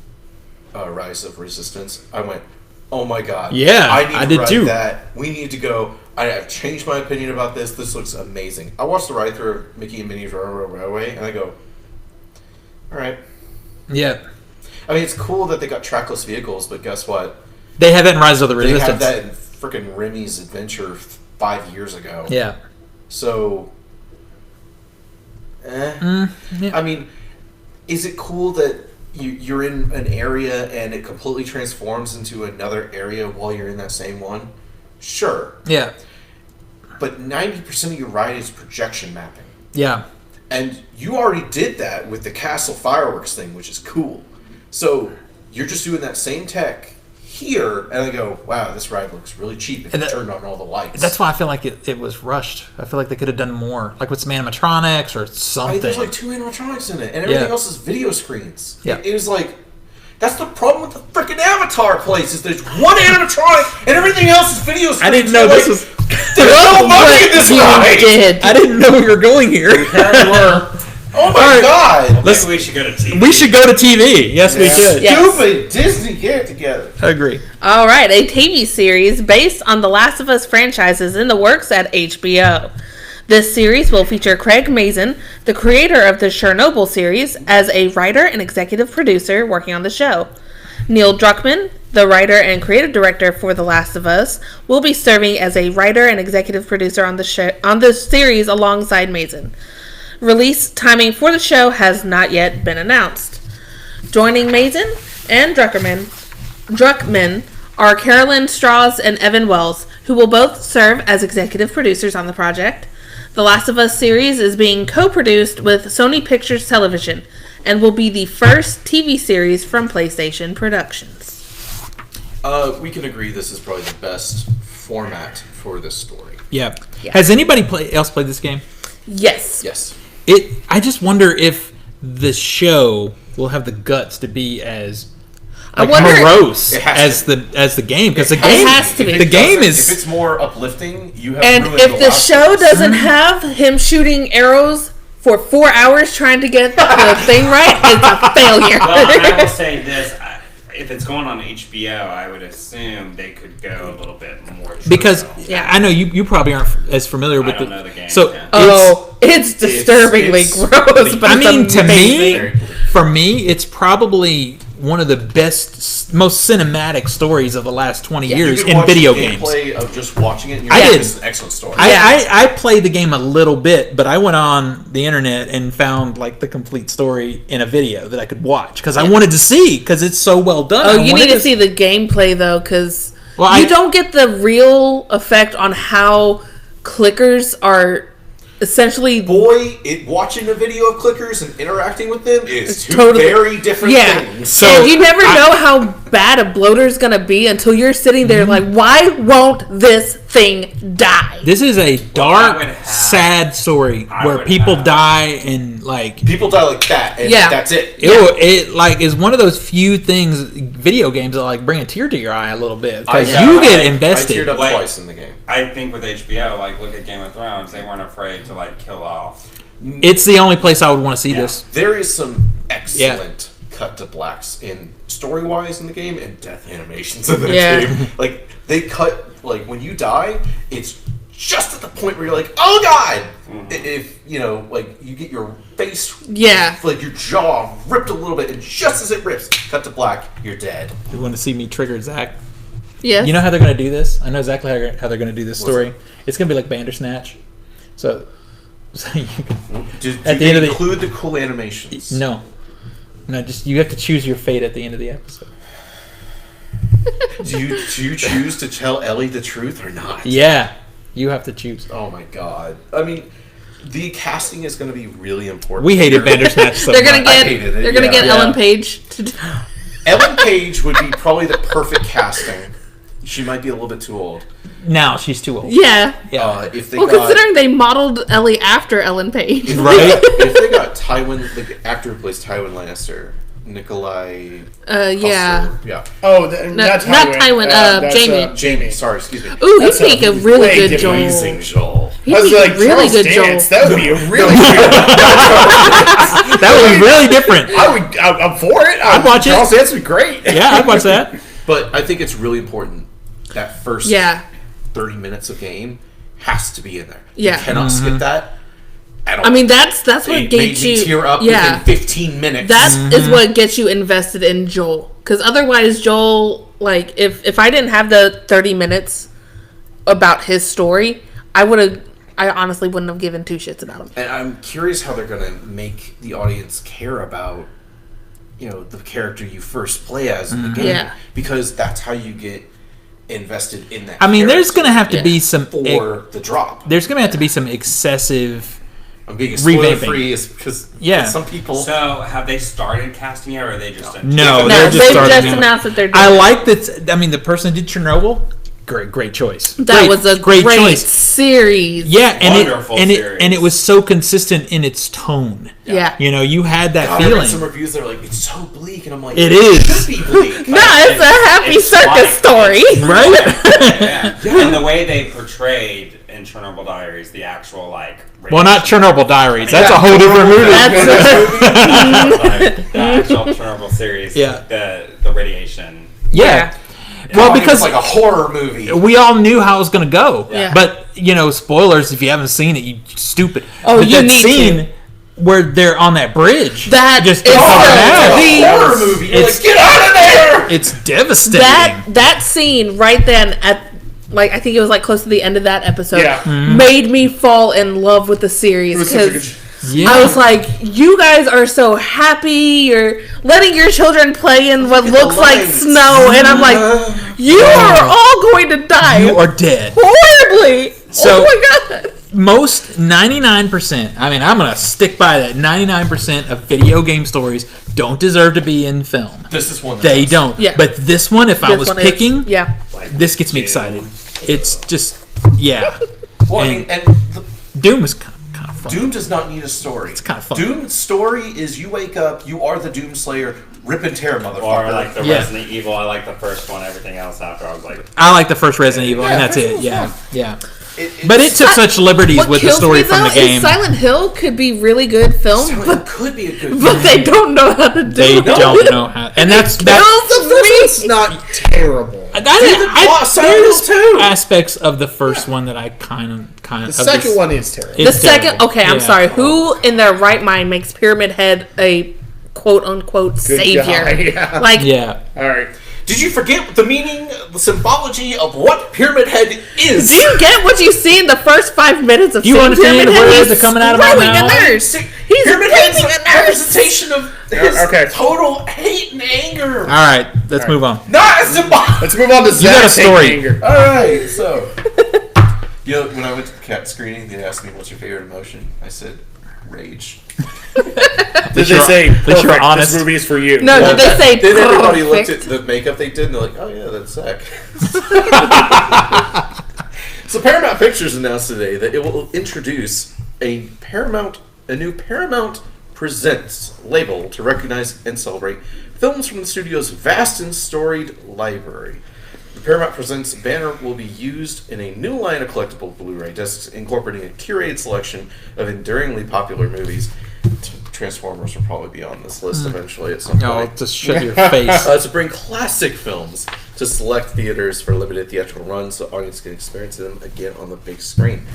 S4: Rise of Resistance, I went, "Oh my god!
S1: Yeah,
S4: I
S1: did
S4: ride
S1: too.
S4: That we need to go." I've changed my opinion about this. This looks amazing. I watched the ride through of Mickey and Minnie's Runaway Railway, and I go, "All right."
S1: Yeah.
S4: I mean, it's cool that they got trackless vehicles, but guess what?
S1: They have that in Rise of the Resistance.
S4: They have that in freaking Remy's Adventure 5 years ago.
S1: Yeah.
S4: So,
S1: yeah.
S4: I mean, is it cool that you're in an area and it completely transforms into another area while you're in that same one? Sure.
S1: Yeah.
S4: But 90% of your ride is projection mapping.
S1: Yeah.
S4: And you already did that with the castle fireworks thing, which is cool. So you're just doing that same tech here, and I go, wow, this ride looks really cheap if you turned on all the lights.
S1: That's why I feel like it was rushed. I feel like they could have done more, like with some animatronics or something.
S4: There's like 2 animatronics in it, and everything else is video screens.
S1: Yeah.
S4: It was like, that's the problem with the freaking Avatar place, is there's one animatronic, and everything else is video screens.
S1: I didn't know this was...
S4: There's no money in this ride!
S1: I didn't know we were going here.
S4: Oh my god!
S5: Maybe we should go to TV.
S1: We should go to TV. Yes, we should.
S2: Yes.
S4: Stupid Disney, get it together.
S1: I agree.
S2: All right, a TV series based on the Last of Us franchise is in the works at HBO. This series will feature Craig Mazin, the creator of the Chernobyl series, as a writer and executive producer working on the show. Neil Druckmann, the writer and creative director for The Last of Us, will be serving as a writer and executive producer on the series alongside Mazin. Release timing for the show has not yet been announced. Joining Mazin and Druckmann are Carolyn Strauss and Evan Wells, who will both serve as executive producers on the project. The Last of Us series is being co-produced with Sony Pictures Television and will be the first TV series from PlayStation Productions.
S4: We can agree this is probably the best format for this story.
S1: Yeah. Has anybody else played this game?
S2: Yes.
S4: Yes.
S1: I just wonder if the show will have the guts to be as morose as the game, because the game
S2: has to be.
S1: The game is.
S4: If it's more uplifting, you have.
S2: And if the show doesn't have him shooting arrows for 4 hours trying to get the thing right, it's a failure.
S5: Well, I will say this. If it's going on HBO, I would assume they could go a little bit more.
S1: Because I know you probably aren't as familiar with
S5: I don't know the game.
S1: So
S2: it's disturbingly gross. But
S1: I mean,
S2: it's
S1: to
S2: amazing.
S1: for me, it's probably one of the best, most cinematic stories of the last 20 years in video games.
S4: Play of just watching it. And
S1: I did.
S4: This is an excellent story.
S1: I played the game a little bit, but I went on the internet and found like the complete story in a video that I could watch because I wanted to see, because it's so well done.
S2: Oh, you need to see the gameplay though, because you don't get the real effect on how clickers are essentially.
S4: Watching a video of clickers and interacting with them is two
S2: totally
S4: very different things.
S2: So and you never know how bad a bloater's gonna be until you're sitting there like, why won't this thing die?
S1: This is a
S5: I
S1: dark,
S5: would have-
S1: sad story
S5: I
S1: where
S5: would
S1: people
S5: have.
S1: die and like
S4: People die like that, and
S2: Yeah.
S4: that's it.
S1: it like is one of those few things video games that like bring a tear to your eye a little bit because you get
S4: I
S1: invested.
S4: teared up
S5: Like-
S4: twice in the game.
S5: I think with HBO, like look at Game of Thrones, they weren't afraid to like kill off.
S1: It's the only place I would want to see
S5: Yeah.
S1: this.
S4: There is some excellent cut to blacks in story-wise in the game and death animations in the
S2: Yeah.
S4: game. Like, they cut, like, when you die, it's just at the point where you're like, oh god! If, you know, like, you get your face,
S2: Yeah.
S4: like, your jaw ripped a little bit, and just as it rips, cut to black, you're dead.
S1: You want to see me trigger Zach?
S2: Yes.
S1: You know how they're going to do this? I know exactly how they're going to do this
S4: What's
S1: story.
S4: it?
S1: It's going to be like Bandersnatch. So you can,
S4: Do
S1: At the
S4: they
S1: end of the-
S4: include the cool animations?
S1: no, just you have to choose your fate at the end of the episode.
S4: Do you choose to tell Ellie the truth or not?
S1: Yeah, you have to choose.
S4: Oh my god. I mean, the casting is going to be really important.
S1: We hated
S4: here.
S1: Bandersnatch so
S2: they're gonna
S1: much.
S4: I
S2: get
S4: hated it,
S2: they're gonna
S4: yeah.
S2: get
S1: Yeah.
S2: Ellen Page to
S4: Ellen Page would be probably the perfect casting. She might be a little bit too old.
S1: Now she's too old.
S2: Yeah.
S4: If they
S2: Well,
S4: got,
S2: considering they modeled Ellie after Ellen Page.
S1: Right?
S4: if they got Tywin, the actor who plays Tywin Lannister, Nikolai.
S2: Yeah.
S4: Coster, yeah.
S3: Oh,
S2: not Tywin,
S3: that's,
S2: Jamie.
S3: Jamie.
S4: Sorry, excuse me.
S2: Ooh, he'd
S3: That's
S2: make a
S3: a
S2: really
S3: way
S2: good
S3: different
S2: Joel.
S4: Amazing Joel.
S2: He'd
S3: I was
S2: make
S3: like,
S2: a really
S3: Charles
S2: good
S3: Dance.
S2: Joel.
S3: That would be a really good.
S1: That would be really different.
S3: I'm for it.
S1: I'd watch it.
S3: Charles Dance would be great.
S1: Yeah, I'd watch that.
S4: But I think it's really important that first
S2: Yeah.
S4: 30 minutes of game has to be in there.
S2: Yeah.
S4: You cannot
S1: Mm-hmm.
S4: skip that at all.
S2: I mean, that's what
S4: It
S2: gets
S4: made me
S2: you.
S4: tear up
S2: Yeah.
S4: within 15 minutes.
S2: That is what gets you invested in Joel. Because otherwise, Joel, like, if I didn't have the 30 minutes about his story, I honestly wouldn't have given two shits about him.
S4: And I'm curious how they're going to make the audience care about, you know, the character you first play as in the game.
S2: Yeah.
S4: Because that's how you get invested in that
S1: I mean, there's going to have to
S2: Yeah.
S1: be some.
S4: for the drop.
S1: There's going to have to be some excessive.
S4: I'm being spoiler
S1: revamping.
S4: free is because
S1: Yeah.
S4: some people.
S5: So have they started casting it, or are they just
S1: No,
S2: No,
S1: they're
S2: they've
S1: just starting
S2: just
S1: out.
S2: announced that they're doing
S1: I
S2: it.
S1: like that. I mean, the person who did Chernobyl. Great choice.
S2: That was a great
S1: choice.
S2: series.
S1: Yeah, and
S5: Wonderful
S1: it
S5: series.
S1: and it was so consistent in its tone.
S2: Yeah.
S1: You know, you had that
S4: God, I read some
S1: feeling.
S4: reviews that are like, it's so bleak, and I'm like,
S1: It is.
S4: should be bleak.
S2: No, it's a happy
S5: It's
S2: circus
S5: like-
S2: story.
S1: Right?
S5: Yeah. And the way they portrayed in Chernobyl Diaries, the actual like.
S1: Well, not Chernobyl Diaries. That's a whole different movie.
S2: That's
S5: the actual Chernobyl series.
S1: Yeah.
S5: The radiation.
S1: Yeah. Well,
S4: It's
S1: because
S4: like a horror movie.
S1: we all knew how it was going to go.
S2: Yeah.
S1: But, you know, spoilers, if you haven't seen it, you stupid.
S2: Oh,
S1: but
S2: you
S1: that
S2: need
S1: scene
S2: to.
S1: where they're on that bridge.
S2: That
S1: just
S2: is
S1: oh,
S2: so-
S4: It's a horror movie. You're
S1: It's-
S4: like, get out of there!
S1: It's devastating.
S2: that scene right then at like I think it was like close to the end of that episode
S3: Yeah.
S2: made me fall in love with the series
S3: It was such a
S2: because
S1: yeah.
S2: I was like, you guys are so happy. You're letting your children play in what
S4: Look at
S2: looks
S4: the
S2: like
S4: lines.
S2: snow, and I'm like, you are all going to die
S1: you are dead.
S2: horribly.
S1: So-
S2: oh my god.
S1: Most 99%, I mean, I'm going to stick by that. 99% of video game stories don't deserve to be in film.
S4: This is one that
S1: They
S4: does.
S1: don't.
S2: Yeah.
S1: But this one, if I
S2: This
S1: was
S2: one is-
S1: picking,
S2: yeah.
S1: this gets me excited. It's just, yeah.
S4: Well, I
S1: And-
S4: mean, and the,
S1: Doom is kind of fun.
S4: Doom does not need a story. It's
S1: kinda fun.
S4: Doom's story is you wake up, you are the Doom Slayer, rip and tear, motherfucker.
S5: Or like the
S1: Yeah.
S5: Resident Evil. I like the first one. Everything else after, I was like,
S1: I like the first Resident Evil, and
S4: Yeah,
S1: that's
S4: first
S1: it.
S4: one's
S1: Yeah,
S4: fun.
S1: yeah.
S4: It-
S1: But it took such liberties
S2: What
S1: with the
S2: kills
S1: story
S2: me,
S1: from
S2: though,
S1: the game.
S2: is Silent Hill could be really good film,
S4: Silent
S2: but
S4: could be a good
S2: but they don't know how to do
S1: They
S2: it.
S1: don't know how, and that's that.
S3: It's not terrible.
S4: Silent Hill too.
S1: Aspects of the first one that I kind
S3: The
S1: of.
S3: second one is terrible.
S2: The second, okay, I'm
S1: Yeah.
S2: sorry. Who in their right mind makes Pyramid Head a quote unquote savior?
S3: guy, yeah.
S2: Like,
S1: Yeah.
S3: All right.
S4: Did you forget the meaning, the symbology of what Pyramid Head is?
S2: do you get what you see in the first 5 minutes of
S1: You
S2: seeing
S1: understand
S2: Pyramid
S1: the
S2: Head?
S1: words
S2: He's
S1: that coming out of my
S2: screwing
S1: mouth?
S2: a nurse. He's
S4: Pyramid Head's
S2: raping
S4: a
S2: a nurse.
S4: representation of his
S3: Okay.
S4: total hate and anger.
S1: All right, let's move on.
S4: Not a symbol.
S3: Let's move on to
S1: You got a
S3: Zach's
S1: story.
S3: anger.
S4: All right, so you know, when I went to the cat screening, they asked me, "What's your favorite emotion?" I said, Rage.
S3: Did they say,
S1: that you're
S3: perfect,
S1: honest.
S3: this movie is for you?
S2: No, did they say
S4: Then everybody looked
S2: perfect?
S4: at the makeup they did and they're like, oh yeah, that's Zach. So Paramount Pictures announced today that it will introduce a new Paramount Presents label to recognize and celebrate films from the studio's vast and storied library. The Paramount Presents banner will be used in a new line of collectible Blu-ray discs, incorporating a curated selection of enduringly popular movies. Transformers will probably be on this list eventually at some
S1: No,
S4: point.
S1: just shut your face.
S4: To bring classic films to select theaters for limited theatrical runs so audience can experience them again on the big screen.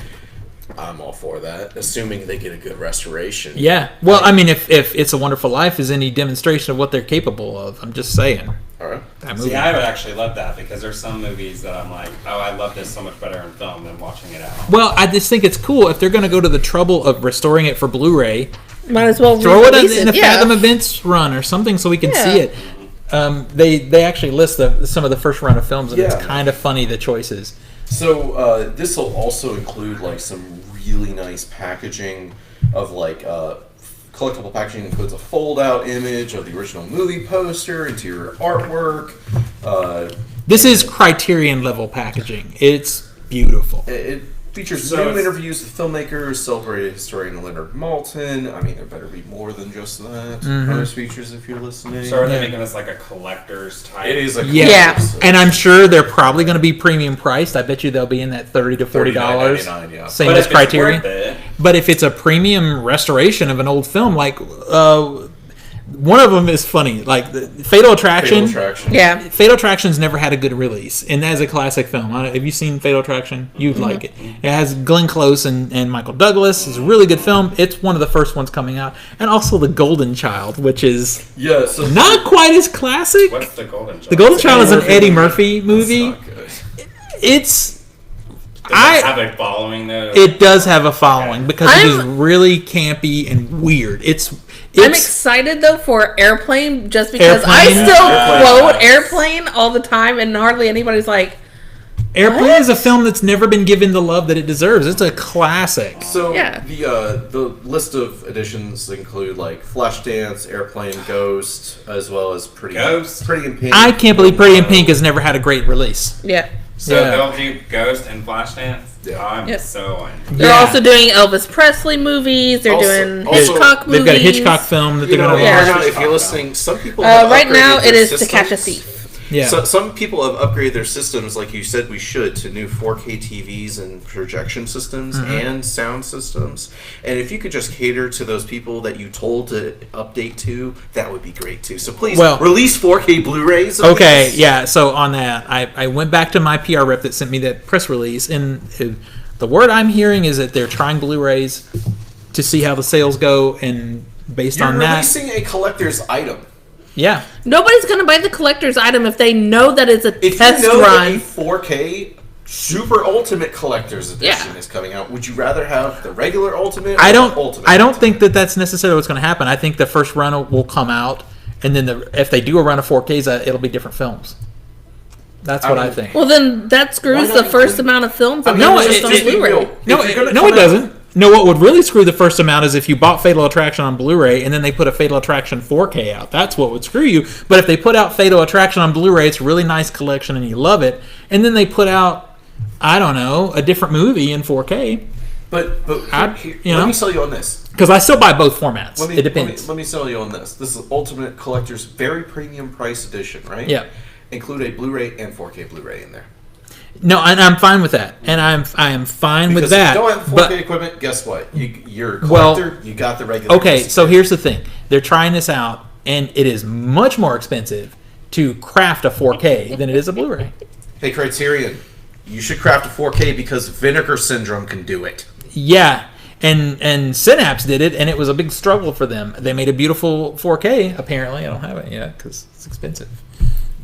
S4: I'm all for that, assuming they get a good restoration.
S1: Yeah. Well, I mean, if It's a Wonderful Life is any demonstration of what they're capable of, I'm just saying.
S4: All right.
S1: That movie.
S5: See, I would actually love that because there's some movies that I'm like, oh, I love this so much better in film than watching it out.
S1: Well, I just think it's cool if they're going to go to the trouble of restoring it for Blu-ray.
S2: Might as well
S1: Throw it
S2: re-release
S1: in a
S2: yeah.
S1: Fathom Events run or something so we can
S2: Yeah.
S1: see it. They actually list some of the first run of films, and
S4: Yeah.
S1: it's kind of funny, the choices.
S4: So this will also include like some really nice packaging of like collectible packaging. Includes a fold-out image of the original movie poster, interior artwork.
S1: This is Criterion level packaging. It's beautiful.
S4: It features
S5: So
S4: new
S5: it's-
S4: interviews with filmmakers, celebrated historian Leonard Maltin. I mean, there better be more than just that.
S1: Mm-hmm.
S4: Other features, if you're listening.
S5: So are they
S1: Yeah.
S5: making this like a collector's type?
S4: It is a
S1: Yeah.
S4: collector's
S1: And I'm sure they're probably going to be premium priced. I bet you they'll be in that $30 to $40.
S4: $39.99, yeah.
S1: Same
S5: But
S1: as
S5: if it's
S1: Criterion.
S5: worth it,
S1: But if it's a premium restoration of an old film, like one of them is funny, like the Fatal Attraction.
S4: Fatal Attraction.
S2: Yeah.
S1: Fatal Attraction's never had a good release, and that is a classic film. Have you seen Fatal Attraction? You'd like it. It has Glenn Close and Michael Douglas. It's a really good film. It's one of the first ones coming out, and also The Golden Child, which is
S4: Yeah, so
S1: not quite as classic.
S5: what's the Golden Child?
S1: The Golden Child is an
S4: Murphy
S1: Eddie
S4: movie.
S1: Murphy movie.
S4: Not good.
S1: It's
S5: Does it have a following though?
S1: It does have a following because it is
S2: I'm-
S1: really campy and weird. It's
S2: I'm excited though for Airplane just because I
S1: Airplane?
S2: still
S5: Airplane.
S2: quote Airplane all the time and hardly anybody's like,
S1: Airplane
S2: What?
S1: is a film that's never been given the love that it deserves. It's a classic.
S4: So
S2: Yeah.
S4: the list of editions include like Flashdance, Airplane, Ghost, as well as Pretty in Pink.
S1: I can't believe Pretty in Pink has never had a great release.
S2: yeah.
S5: So
S1: Yeah.
S5: they'll do Ghost and Flashdance?
S4: Yeah.
S5: I'm
S2: Yep.
S5: so in.
S2: They're
S1: Yeah.
S2: also doing Elvis Presley movies. They're doing
S4: also,
S2: Hitchcock movies.
S1: They've got a Hitchcock film that
S4: You
S1: they're
S4: know,
S1: going to
S2: Yeah.
S1: launch.
S4: Paramount, if you're listening, some people have
S2: Right now,
S4: upgraded
S2: it
S4: their
S2: is To Catch a
S4: systems.
S2: Thief.
S1: Yeah.
S4: So some people have upgraded their systems, like you said we should, to new 4K TVs and projection systems
S1: Mm-hmm.
S4: and sound systems. And if you could just cater to those people that you told to update to, that would be great too. So please
S1: Well-
S4: release 4K Blu-rays. of
S1: Okay,
S4: these.
S1: yeah. So on that, I went back to my PR rep that sent me that press release, and the word I'm hearing is that they're trying Blu-rays to see how the sales go, and based
S4: You're
S1: on that,
S4: releasing a collector's item.
S1: yeah.
S2: Nobody's going to buy the collector's item if they know that it's a
S4: If
S2: test
S4: you know that a
S2: run.
S4: 4K Super Ultimate Collector's Edition
S2: Yeah.
S4: is coming out, would you rather have the regular Ultimate?
S1: I
S4: or
S1: don't.
S4: The Ultimate
S1: I don't
S4: Ultimate?
S1: think that that's necessarily what's going to happen. I think the first run will come out, and then if they do a run of 4Ks, it'll be different films. That's what I
S4: mean,
S1: think.
S2: Well, then that screws
S4: Why
S2: the
S4: not
S2: first
S4: include-
S2: amount of films
S4: I
S2: that
S4: mean,
S1: No,
S2: no,
S1: it-
S2: just on
S1: it-
S2: Blu-ray.
S1: No,
S4: If you're gonna
S1: no, it
S4: come out-
S1: doesn't. No, what would really screw the first amount is if you bought Fatal Attraction on Blu-ray and then they put a Fatal Attraction 4K out. That's what would screw you. But if they put out Fatal Attraction on Blu-ray, it's a really nice collection and you love it, and then they put out, I don't know, a different movie in 4K,
S4: But
S1: I- you
S4: let
S1: know?
S4: me sell you on this.
S1: because I still buy both formats.
S4: Let me,
S1: It depends.
S4: Let me sell you on this. This is Ultimate Collector's very premium price edition, right?
S1: Yeah.
S4: Include a Blu-ray and 4K Blu-ray in there.
S1: No, and I'm fine with that, and I am fine
S4: Because
S1: with that.
S4: if you don't have 4K
S1: but
S4: equipment, guess what? You're a
S1: Well,
S4: collector. You got the regular.
S1: okay,
S4: disc.
S1: so here's the thing: they're trying this out, and it is much more expensive to craft a 4K than it is a Blu-ray.
S4: Hey, Criterion, you should craft a 4K because Vinegar Syndrome can do it.
S1: Yeah, and Synapse did it, and it was a big struggle for them. They made a beautiful 4K. Apparently, I don't have it yet because it's expensive.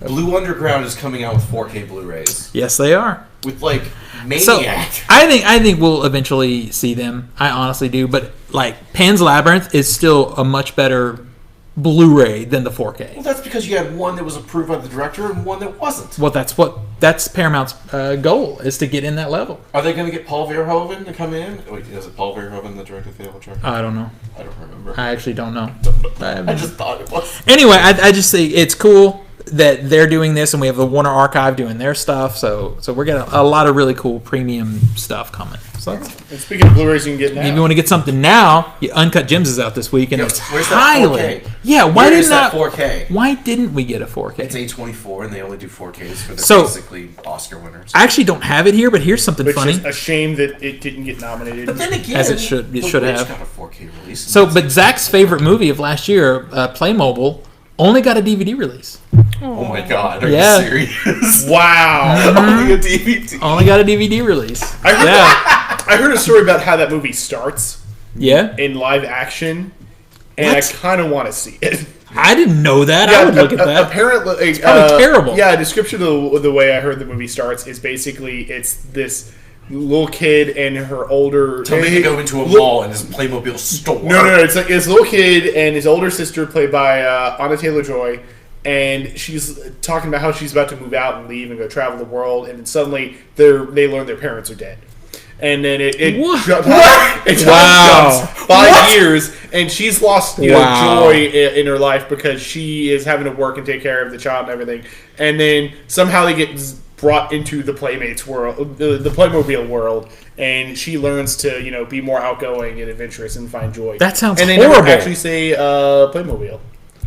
S4: Blue Underground is coming out with 4K Blu-rays
S1: Yes, they are.
S4: with like
S1: So
S4: Maniac.
S1: I think we'll eventually see them. I honestly do. But like Pan's Labyrinth is still a much better Blu-ray than the 4K.
S4: Well, that's because you had one that was approved by the director and one that wasn't.
S1: Well, that's Paramount's goal, is to get in that level.
S4: Are they going to get Paul Verhoeven to come in? Wait, is it Paul Verhoeven that directed the Avatar?
S1: I don't know.
S4: I don't remember.
S1: I actually don't know.
S4: I just thought it was.
S1: Anyway, I just say it's cool that they're doing this, and we have the Warner Archive doing their stuff. So we're getting a lot of really cool premium stuff coming. So
S3: And speaking of Blu-rays, you can get now.
S1: if you want to get something now, Uncut Gems is out this week, and it's
S4: Where's that
S1: highly
S4: 4K?
S1: yeah.
S4: Where is that 4K?
S1: Why didn't we get a 4K?
S4: It's A24, and they only do 4Ks for the
S1: So-
S4: basically Oscar winners.
S1: I actually don't have it here, but here's something
S3: Which
S1: funny.
S3: is a shame that it didn't get nominated.
S4: But then again,
S1: As it should
S4: The
S1: have.
S4: Witch got a 4K release.
S1: So, but Zach's favorite movie of last year, Playmobil, only got a DVD release.
S4: oh my god, are
S1: Yeah.
S4: you serious?
S3: Wow.
S4: Only a DVD.
S1: Only got a DVD release.
S3: I heard a story about how that movie starts
S1: Yeah.
S3: in live action, and
S1: What?
S3: I kind of want to see it.
S1: I didn't know that. I would look at that.
S3: Apparently, it's
S1: probably terrible.
S3: Yeah, a description of the way I heard the movie starts is basically it's this little kid and her older.
S4: Tell me to go into a mall and this Playmobil store.
S3: No, it's like this little kid and his older sister, played by Anna Taylor-Joy, and she's talking about how she's about to move out and leave and go travel the world, and then suddenly they learn their parents are dead. And then it
S1: Wow.
S3: jumps 5 years, and she's lost
S1: Wow.
S3: joy in her life because she is having to work and take care of the child and everything. And then somehow they get brought into the Playmates world, the Playmobil world, and she learns to be more outgoing and adventurous and find joy.
S1: That sounds
S3: and they
S1: horrible.
S3: never actually say Playmobil.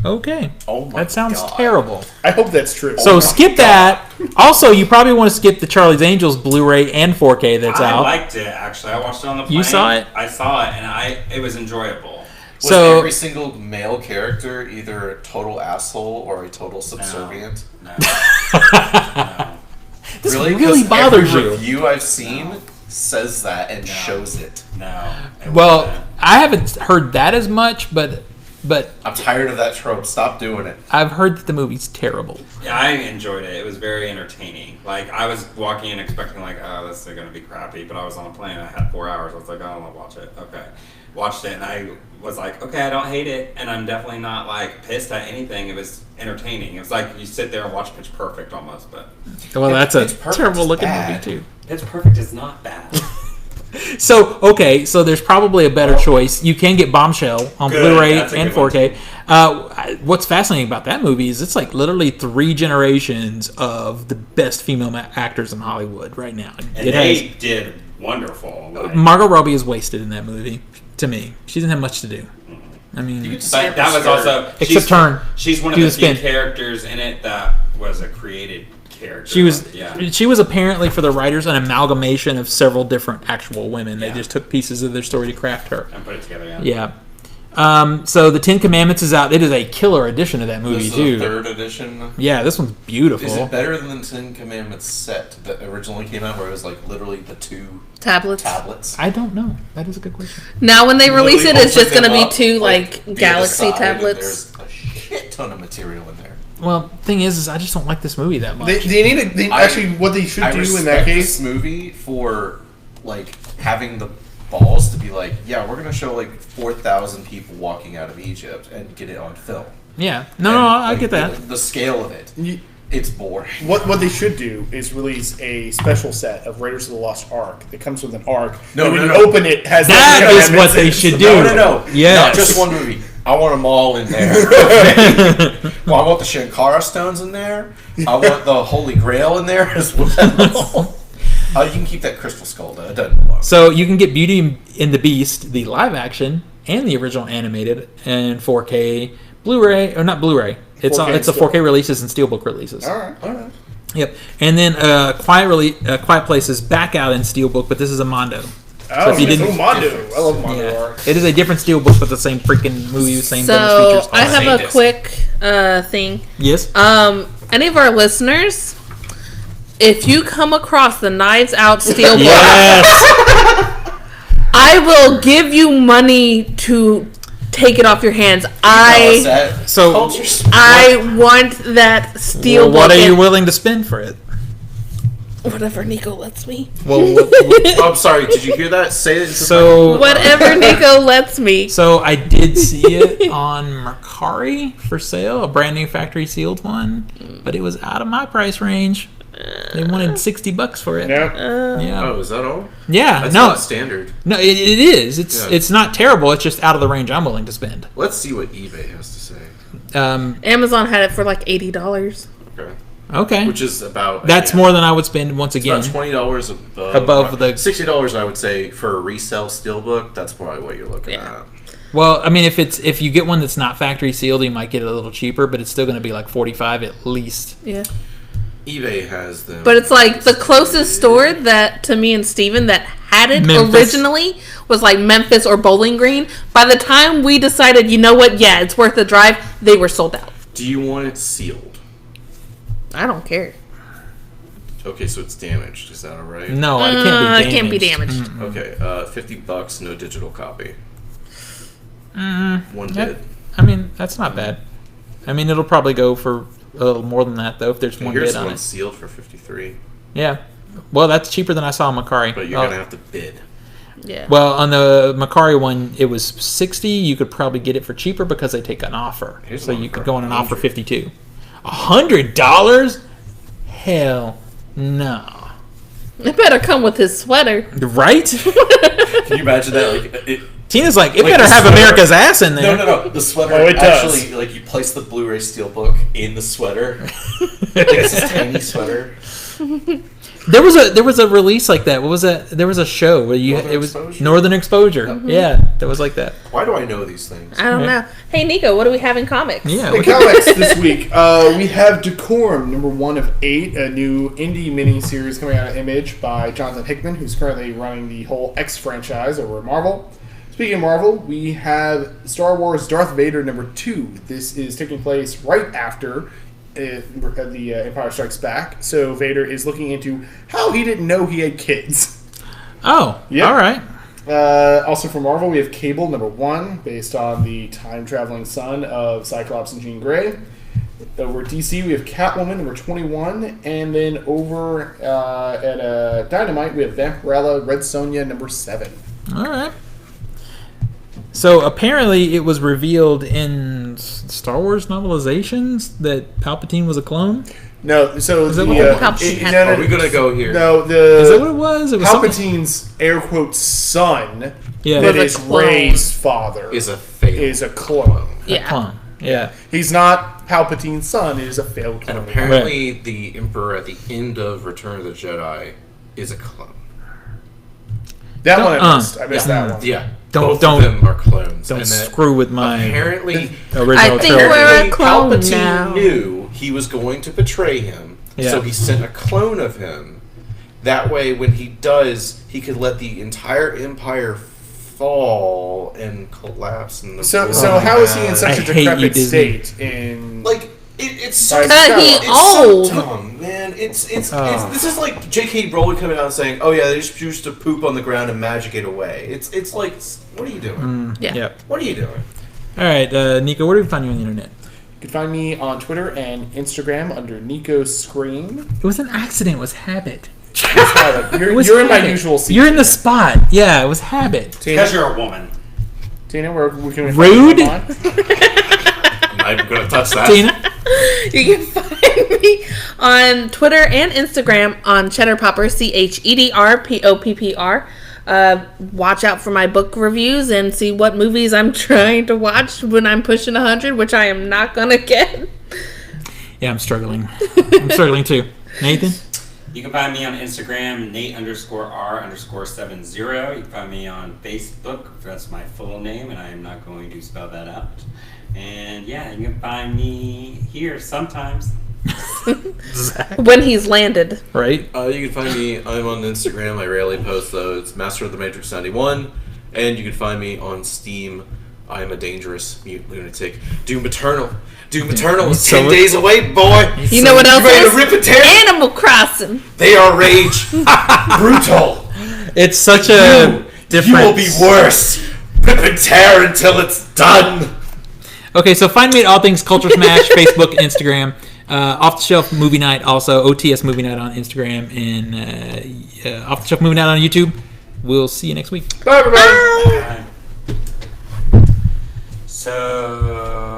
S1: Okay.
S4: Oh my
S1: That sounds
S4: God.
S1: terrible.
S3: I hope that's true.
S1: So skip that. Also, you probably want to skip the Charlie's Angels Blu-ray and 4K that's
S5: I
S1: out.
S5: liked it actually. I watched it on the plane.
S1: You saw it?
S5: I saw it, and it was enjoyable.
S4: Was
S1: So-
S4: every single male character either a total asshole or a total subservient?
S5: No.
S1: This
S4: Really?
S1: really
S4: 'Cause
S1: bothers
S4: every
S1: you.
S4: review I've seen says that and shows it.
S5: No. It
S1: Well,
S5: wasn't.
S1: I haven't heard that as much, but
S4: I'm tired of that trope. Stop doing it.
S1: I've heard that the movie's terrible.
S5: Yeah, I enjoyed it. It was very entertaining. Like, I was walking in expecting, like, oh, this is going to be crappy. But I was on a plane. I had 4 hours. I was like, oh, I'll watch it. Okay. Watched it, and I was like, okay, I don't hate it. And I'm definitely not, like, pissed at anything. It was entertaining. It was like you sit there and watch Pitch Perfect almost. But
S1: Well, that's a
S4: Pitch Perfect
S1: terrible
S4: is
S1: looking
S4: bad.
S1: movie, too.
S5: Pitch Perfect is not bad.
S1: So there's probably a better choice. You can get Bombshell on
S5: Good,
S1: Blu-ray
S5: that's a
S1: and
S5: good one,
S1: 4K. What's fascinating about that movie is it's like literally 3 generations of the best female actors in Hollywood right now.
S5: And
S1: It
S5: they
S1: has
S5: did wonderful. Like,
S1: Margot Robbie is wasted in that movie. To me, she doesn't have much to do. I mean,
S5: but that was also...
S1: Except turn.
S5: She's one of
S1: Do
S5: the
S1: the
S5: few
S1: spin.
S5: characters in it that was a created character.
S1: she was
S5: Yeah.
S1: she was apparently for the writers an amalgamation of several different actual women. They
S5: Yeah.
S1: just took pieces of their story to craft her.
S5: And put it together, yeah.
S1: Yeah. So the 10 Commandments is out. It is a killer edition of that movie
S4: This is
S1: too.
S4: the 3rd edition.
S1: Yeah, this one's beautiful.
S4: Is it better than the Ten Commandments set that originally came out, where it was like literally the 2
S2: Tablets.
S4: tablets?
S1: I don't know. That is a good question.
S2: Now, when they release it,
S4: Literally
S2: it's just
S4: open
S2: going to
S4: them
S2: be two
S4: up,
S2: like
S4: via the
S2: Galaxy
S4: side, and
S2: tablets.
S4: There's a shit ton of material in there.
S1: Well, thing is I just don't like this movie that much.
S3: They need to actually what they should
S4: I
S3: do in
S4: respect
S3: that case.
S4: this movie for like having the balls to be like, yeah, we're gonna show like 4,000 people walking out of Egypt and get it on film.
S1: Yeah. No,
S4: And,
S1: I
S4: like,
S1: get that.
S4: The scale of it, it's boring.
S3: What they should do is release a special set of Raiders of the Lost Ark that comes with an ark.
S4: No,
S3: and when
S4: no,
S3: you
S4: no.
S3: open it, has
S1: That
S3: the
S1: is what
S3: commandments
S1: they
S3: in it.
S1: should do.
S4: No.
S1: Yes.
S4: Not just one movie. I want them all in there. Well, I want the Shankara stones in there. I want the Holy Grail in there as well. You can keep that crystal skull though. It doesn't belong.
S1: So you can get Beauty and the Beast, the live action and the original animated, and 4K Blu-ray or not Blu-ray. It's
S3: 4K
S1: it's a
S3: still.
S1: 4K releases and steelbook releases.
S3: All right.
S1: Yep. And then Quiet Place is back out in steelbook, but this is a Mondo.
S3: Oh,
S1: if you didn't-
S3: Mondo. I love Mondo
S1: Yeah.
S3: Ark.
S1: It is a different steelbook, but the same freaking movie, the same bonus
S2: So
S1: features.
S2: I have a
S4: Same
S2: quick thing.
S1: Yes.
S2: Any of our listeners, if you come across the Knives Out steelbook,
S1: Yes.
S2: I will give you money to take it off your hands.
S1: So
S2: I want that steelbook.
S1: what are you willing to spend for it?
S2: Whatever Nico lets me.
S1: Well,
S4: Oh, I'm sorry. Did you hear that? Say it.
S1: so
S2: Whatever Nico lets me.
S1: So I did see it on Mercari for sale, a brand new factory sealed one, but it was out of my price range. They wanted $60 for it.
S3: Yeah.
S1: Yeah.
S4: Oh, is that all?
S1: Yeah.
S4: That's
S1: no.
S4: not standard.
S1: No, it is.
S4: Yeah.
S1: It's not terrible. It's just out of the range I'm willing to spend.
S4: Let's see what eBay has to say.
S2: Amazon had it for like $80.
S4: Okay.
S1: Okay.
S4: Which is about
S1: That's more than I would spend once
S4: It's
S1: again.
S4: about $20 above
S1: the
S4: $60. I would say for a resale steelbook. That's probably what you're looking at.
S1: Well, I mean, if you get one that's not factory sealed, you might get it a little cheaper, but it's still going to be like $45 at least.
S2: Yeah.
S4: eBay has them.
S2: But it's like the closest store that to me and Steven that had it
S1: Memphis.
S2: originally was like Memphis or Bowling Green. By the time we decided, you know what, yeah, it's worth the drive, they were sold out.
S4: Do you want it sealed?
S2: I don't care.
S4: Okay, so it's damaged. Is that all right?
S1: No, it can't be
S2: It
S1: damaged.
S2: can't be damaged.
S4: Okay, $50, no digital copy. One
S1: That-
S4: bid.
S1: I mean, that's not bad. I mean, it'll probably go for a little more than that, though, if there's one
S4: Here's
S1: bid on
S4: one
S1: it.
S4: sealed for $53,
S1: Yeah. Well, that's cheaper than I saw on Macari.
S4: but you're gonna have to bid.
S2: Yeah.
S1: Well, on the Macari one, it was $60. You could probably get it for cheaper because they take an offer.
S4: Here's
S1: So
S4: one
S1: you
S4: for
S1: could go on an offer
S4: $100.
S1: $52. $100? Hell no.
S2: It better come with his sweater.
S1: Right?
S4: Can you imagine that? Like,
S1: Tina's like, it
S4: Like
S1: better
S4: the
S1: have
S4: sweater.
S1: America's ass in there.
S4: no. The sweater
S3: Oh, it
S4: actually,
S3: does.
S4: like, you place the Blu-ray steelbook in the sweater. Like, it's this tiny sweater.
S1: There was a release like that. What was that? There was a show where
S4: Northern
S1: it was
S4: Exposure?
S1: Northern Exposure. Yeah, that was like that.
S4: Why do I know these things?
S2: I don't know. Hey, Nico, what do we have in comics?
S1: Yeah.
S3: In comics this week, we have Decorum, number 1 of 8, a new indie mini-series coming out of Image by Jonathan Hickman, who's currently running the whole X franchise over at Marvel. Speaking of Marvel, we have Star Wars Darth Vader number 2. This is taking place right after the Empire Strikes Back. So Vader is looking into how he didn't know he had kids.
S1: Oh,
S3: Yep.
S1: all right.
S3: Also from Marvel, we have Cable number 1, based on the time-traveling son of Cyclops and Jean Grey. Over at DC, we have Catwoman number 21, and then over at Dynamite, we have Vampirella Red Sonja number 7.
S1: All right. So apparently, it was revealed in Star Wars novelizations that Palpatine was a clone.
S3: No, so
S1: Is that
S3: the
S1: what
S2: Palpatine had?
S3: no,
S4: Are we gonna go here?
S3: no,
S1: Is that what
S3: the
S1: it was? It was something-
S3: Palpatine's air quotes son
S1: Yeah,
S3: that
S2: Was a
S3: is
S2: clone.
S3: Rey's father
S4: Is a fail.
S3: is a clone.
S2: Yeah.
S1: clone. Yeah.
S3: He's not Palpatine's son. It is a failed
S4: And
S3: clone.
S4: apparently, the Emperor at the end of Return of the Jedi is a clone.
S3: That one I
S1: Don't-
S3: missed. I missed that one.
S4: Yeah,
S1: Don't-
S4: both
S1: don't-
S4: of them are clones.
S1: Don't
S4: and that
S1: screw with my
S4: Apparently,
S1: original
S2: I think
S1: trilogy.
S2: we're a clone
S4: Palpatine
S2: now.
S4: knew he was going to betray him,
S1: Yeah.
S4: so he sent a clone of him. That way, when he does, he could let the entire Empire fall and collapse. In the
S3: So
S4: blood.
S3: how is he in
S1: I
S3: such a
S1: hate you,
S3: decrepit
S1: Disney.
S3: state? In
S4: Like it's so
S3: Sorry,
S2: he
S4: it's
S2: old.
S4: so dumb, man. It's this is like J.K. Rowling coming out and saying, "Oh yeah, they just used to poop on the ground and magic it away." It's like, what are you doing?
S2: Yeah.
S1: Yep.
S4: What are you doing?
S1: All right, Nico, where do we find you on the internet?
S3: you can find me on Twitter and Instagram under Nico Scream.
S1: It was an accident. It was habit.
S3: You're,
S1: It was
S3: you're in my
S1: habit.
S3: usual seat.
S1: You're in the spot. Yeah, it was habit.
S5: Because you're a woman.
S3: Tina, where we can
S1: Rude?
S3: find you online?
S4: I'm not even gonna touch that.
S1: Tina?
S2: You can find me on Twitter and Instagram on Cheddar Popper, CHEDRPOPPR. Watch out for my book reviews and see what movies I'm trying to watch when I'm pushing 100, which I am not gonna get.
S1: Yeah, I'm struggling. I'm struggling too. Nathan?
S5: You can find me on Instagram, Nate_R_70. You can find me on Facebook. That's my full name, and I am not going to spell that out. And yeah, you can find me here sometimes.
S1: Zach?
S2: When he's landed.
S1: Right?
S4: You can find me. I'm on Instagram. I rarely post though. It's Master of the Matrix 91, and you can find me on Steam. I am a dangerous mute lunatic. Doom Eternal. Doom Eternal is
S1: So
S4: 10
S1: it-
S4: days away, boy.
S2: You know what else
S4: ready
S2: is?
S4: to rip and tear?
S2: Animal Crossing.
S4: They are rage. Brutal.
S1: It's such a difference.
S4: You will be worse. Rip and tear until it's done.
S1: Okay, so find me at All Things Culture Smash, Facebook, Instagram. Off the Shelf Movie Night, also OTS Movie Night on Instagram, and Off the Shelf Movie Night on YouTube. We'll see you next week.
S3: Bye, everybody.
S5: So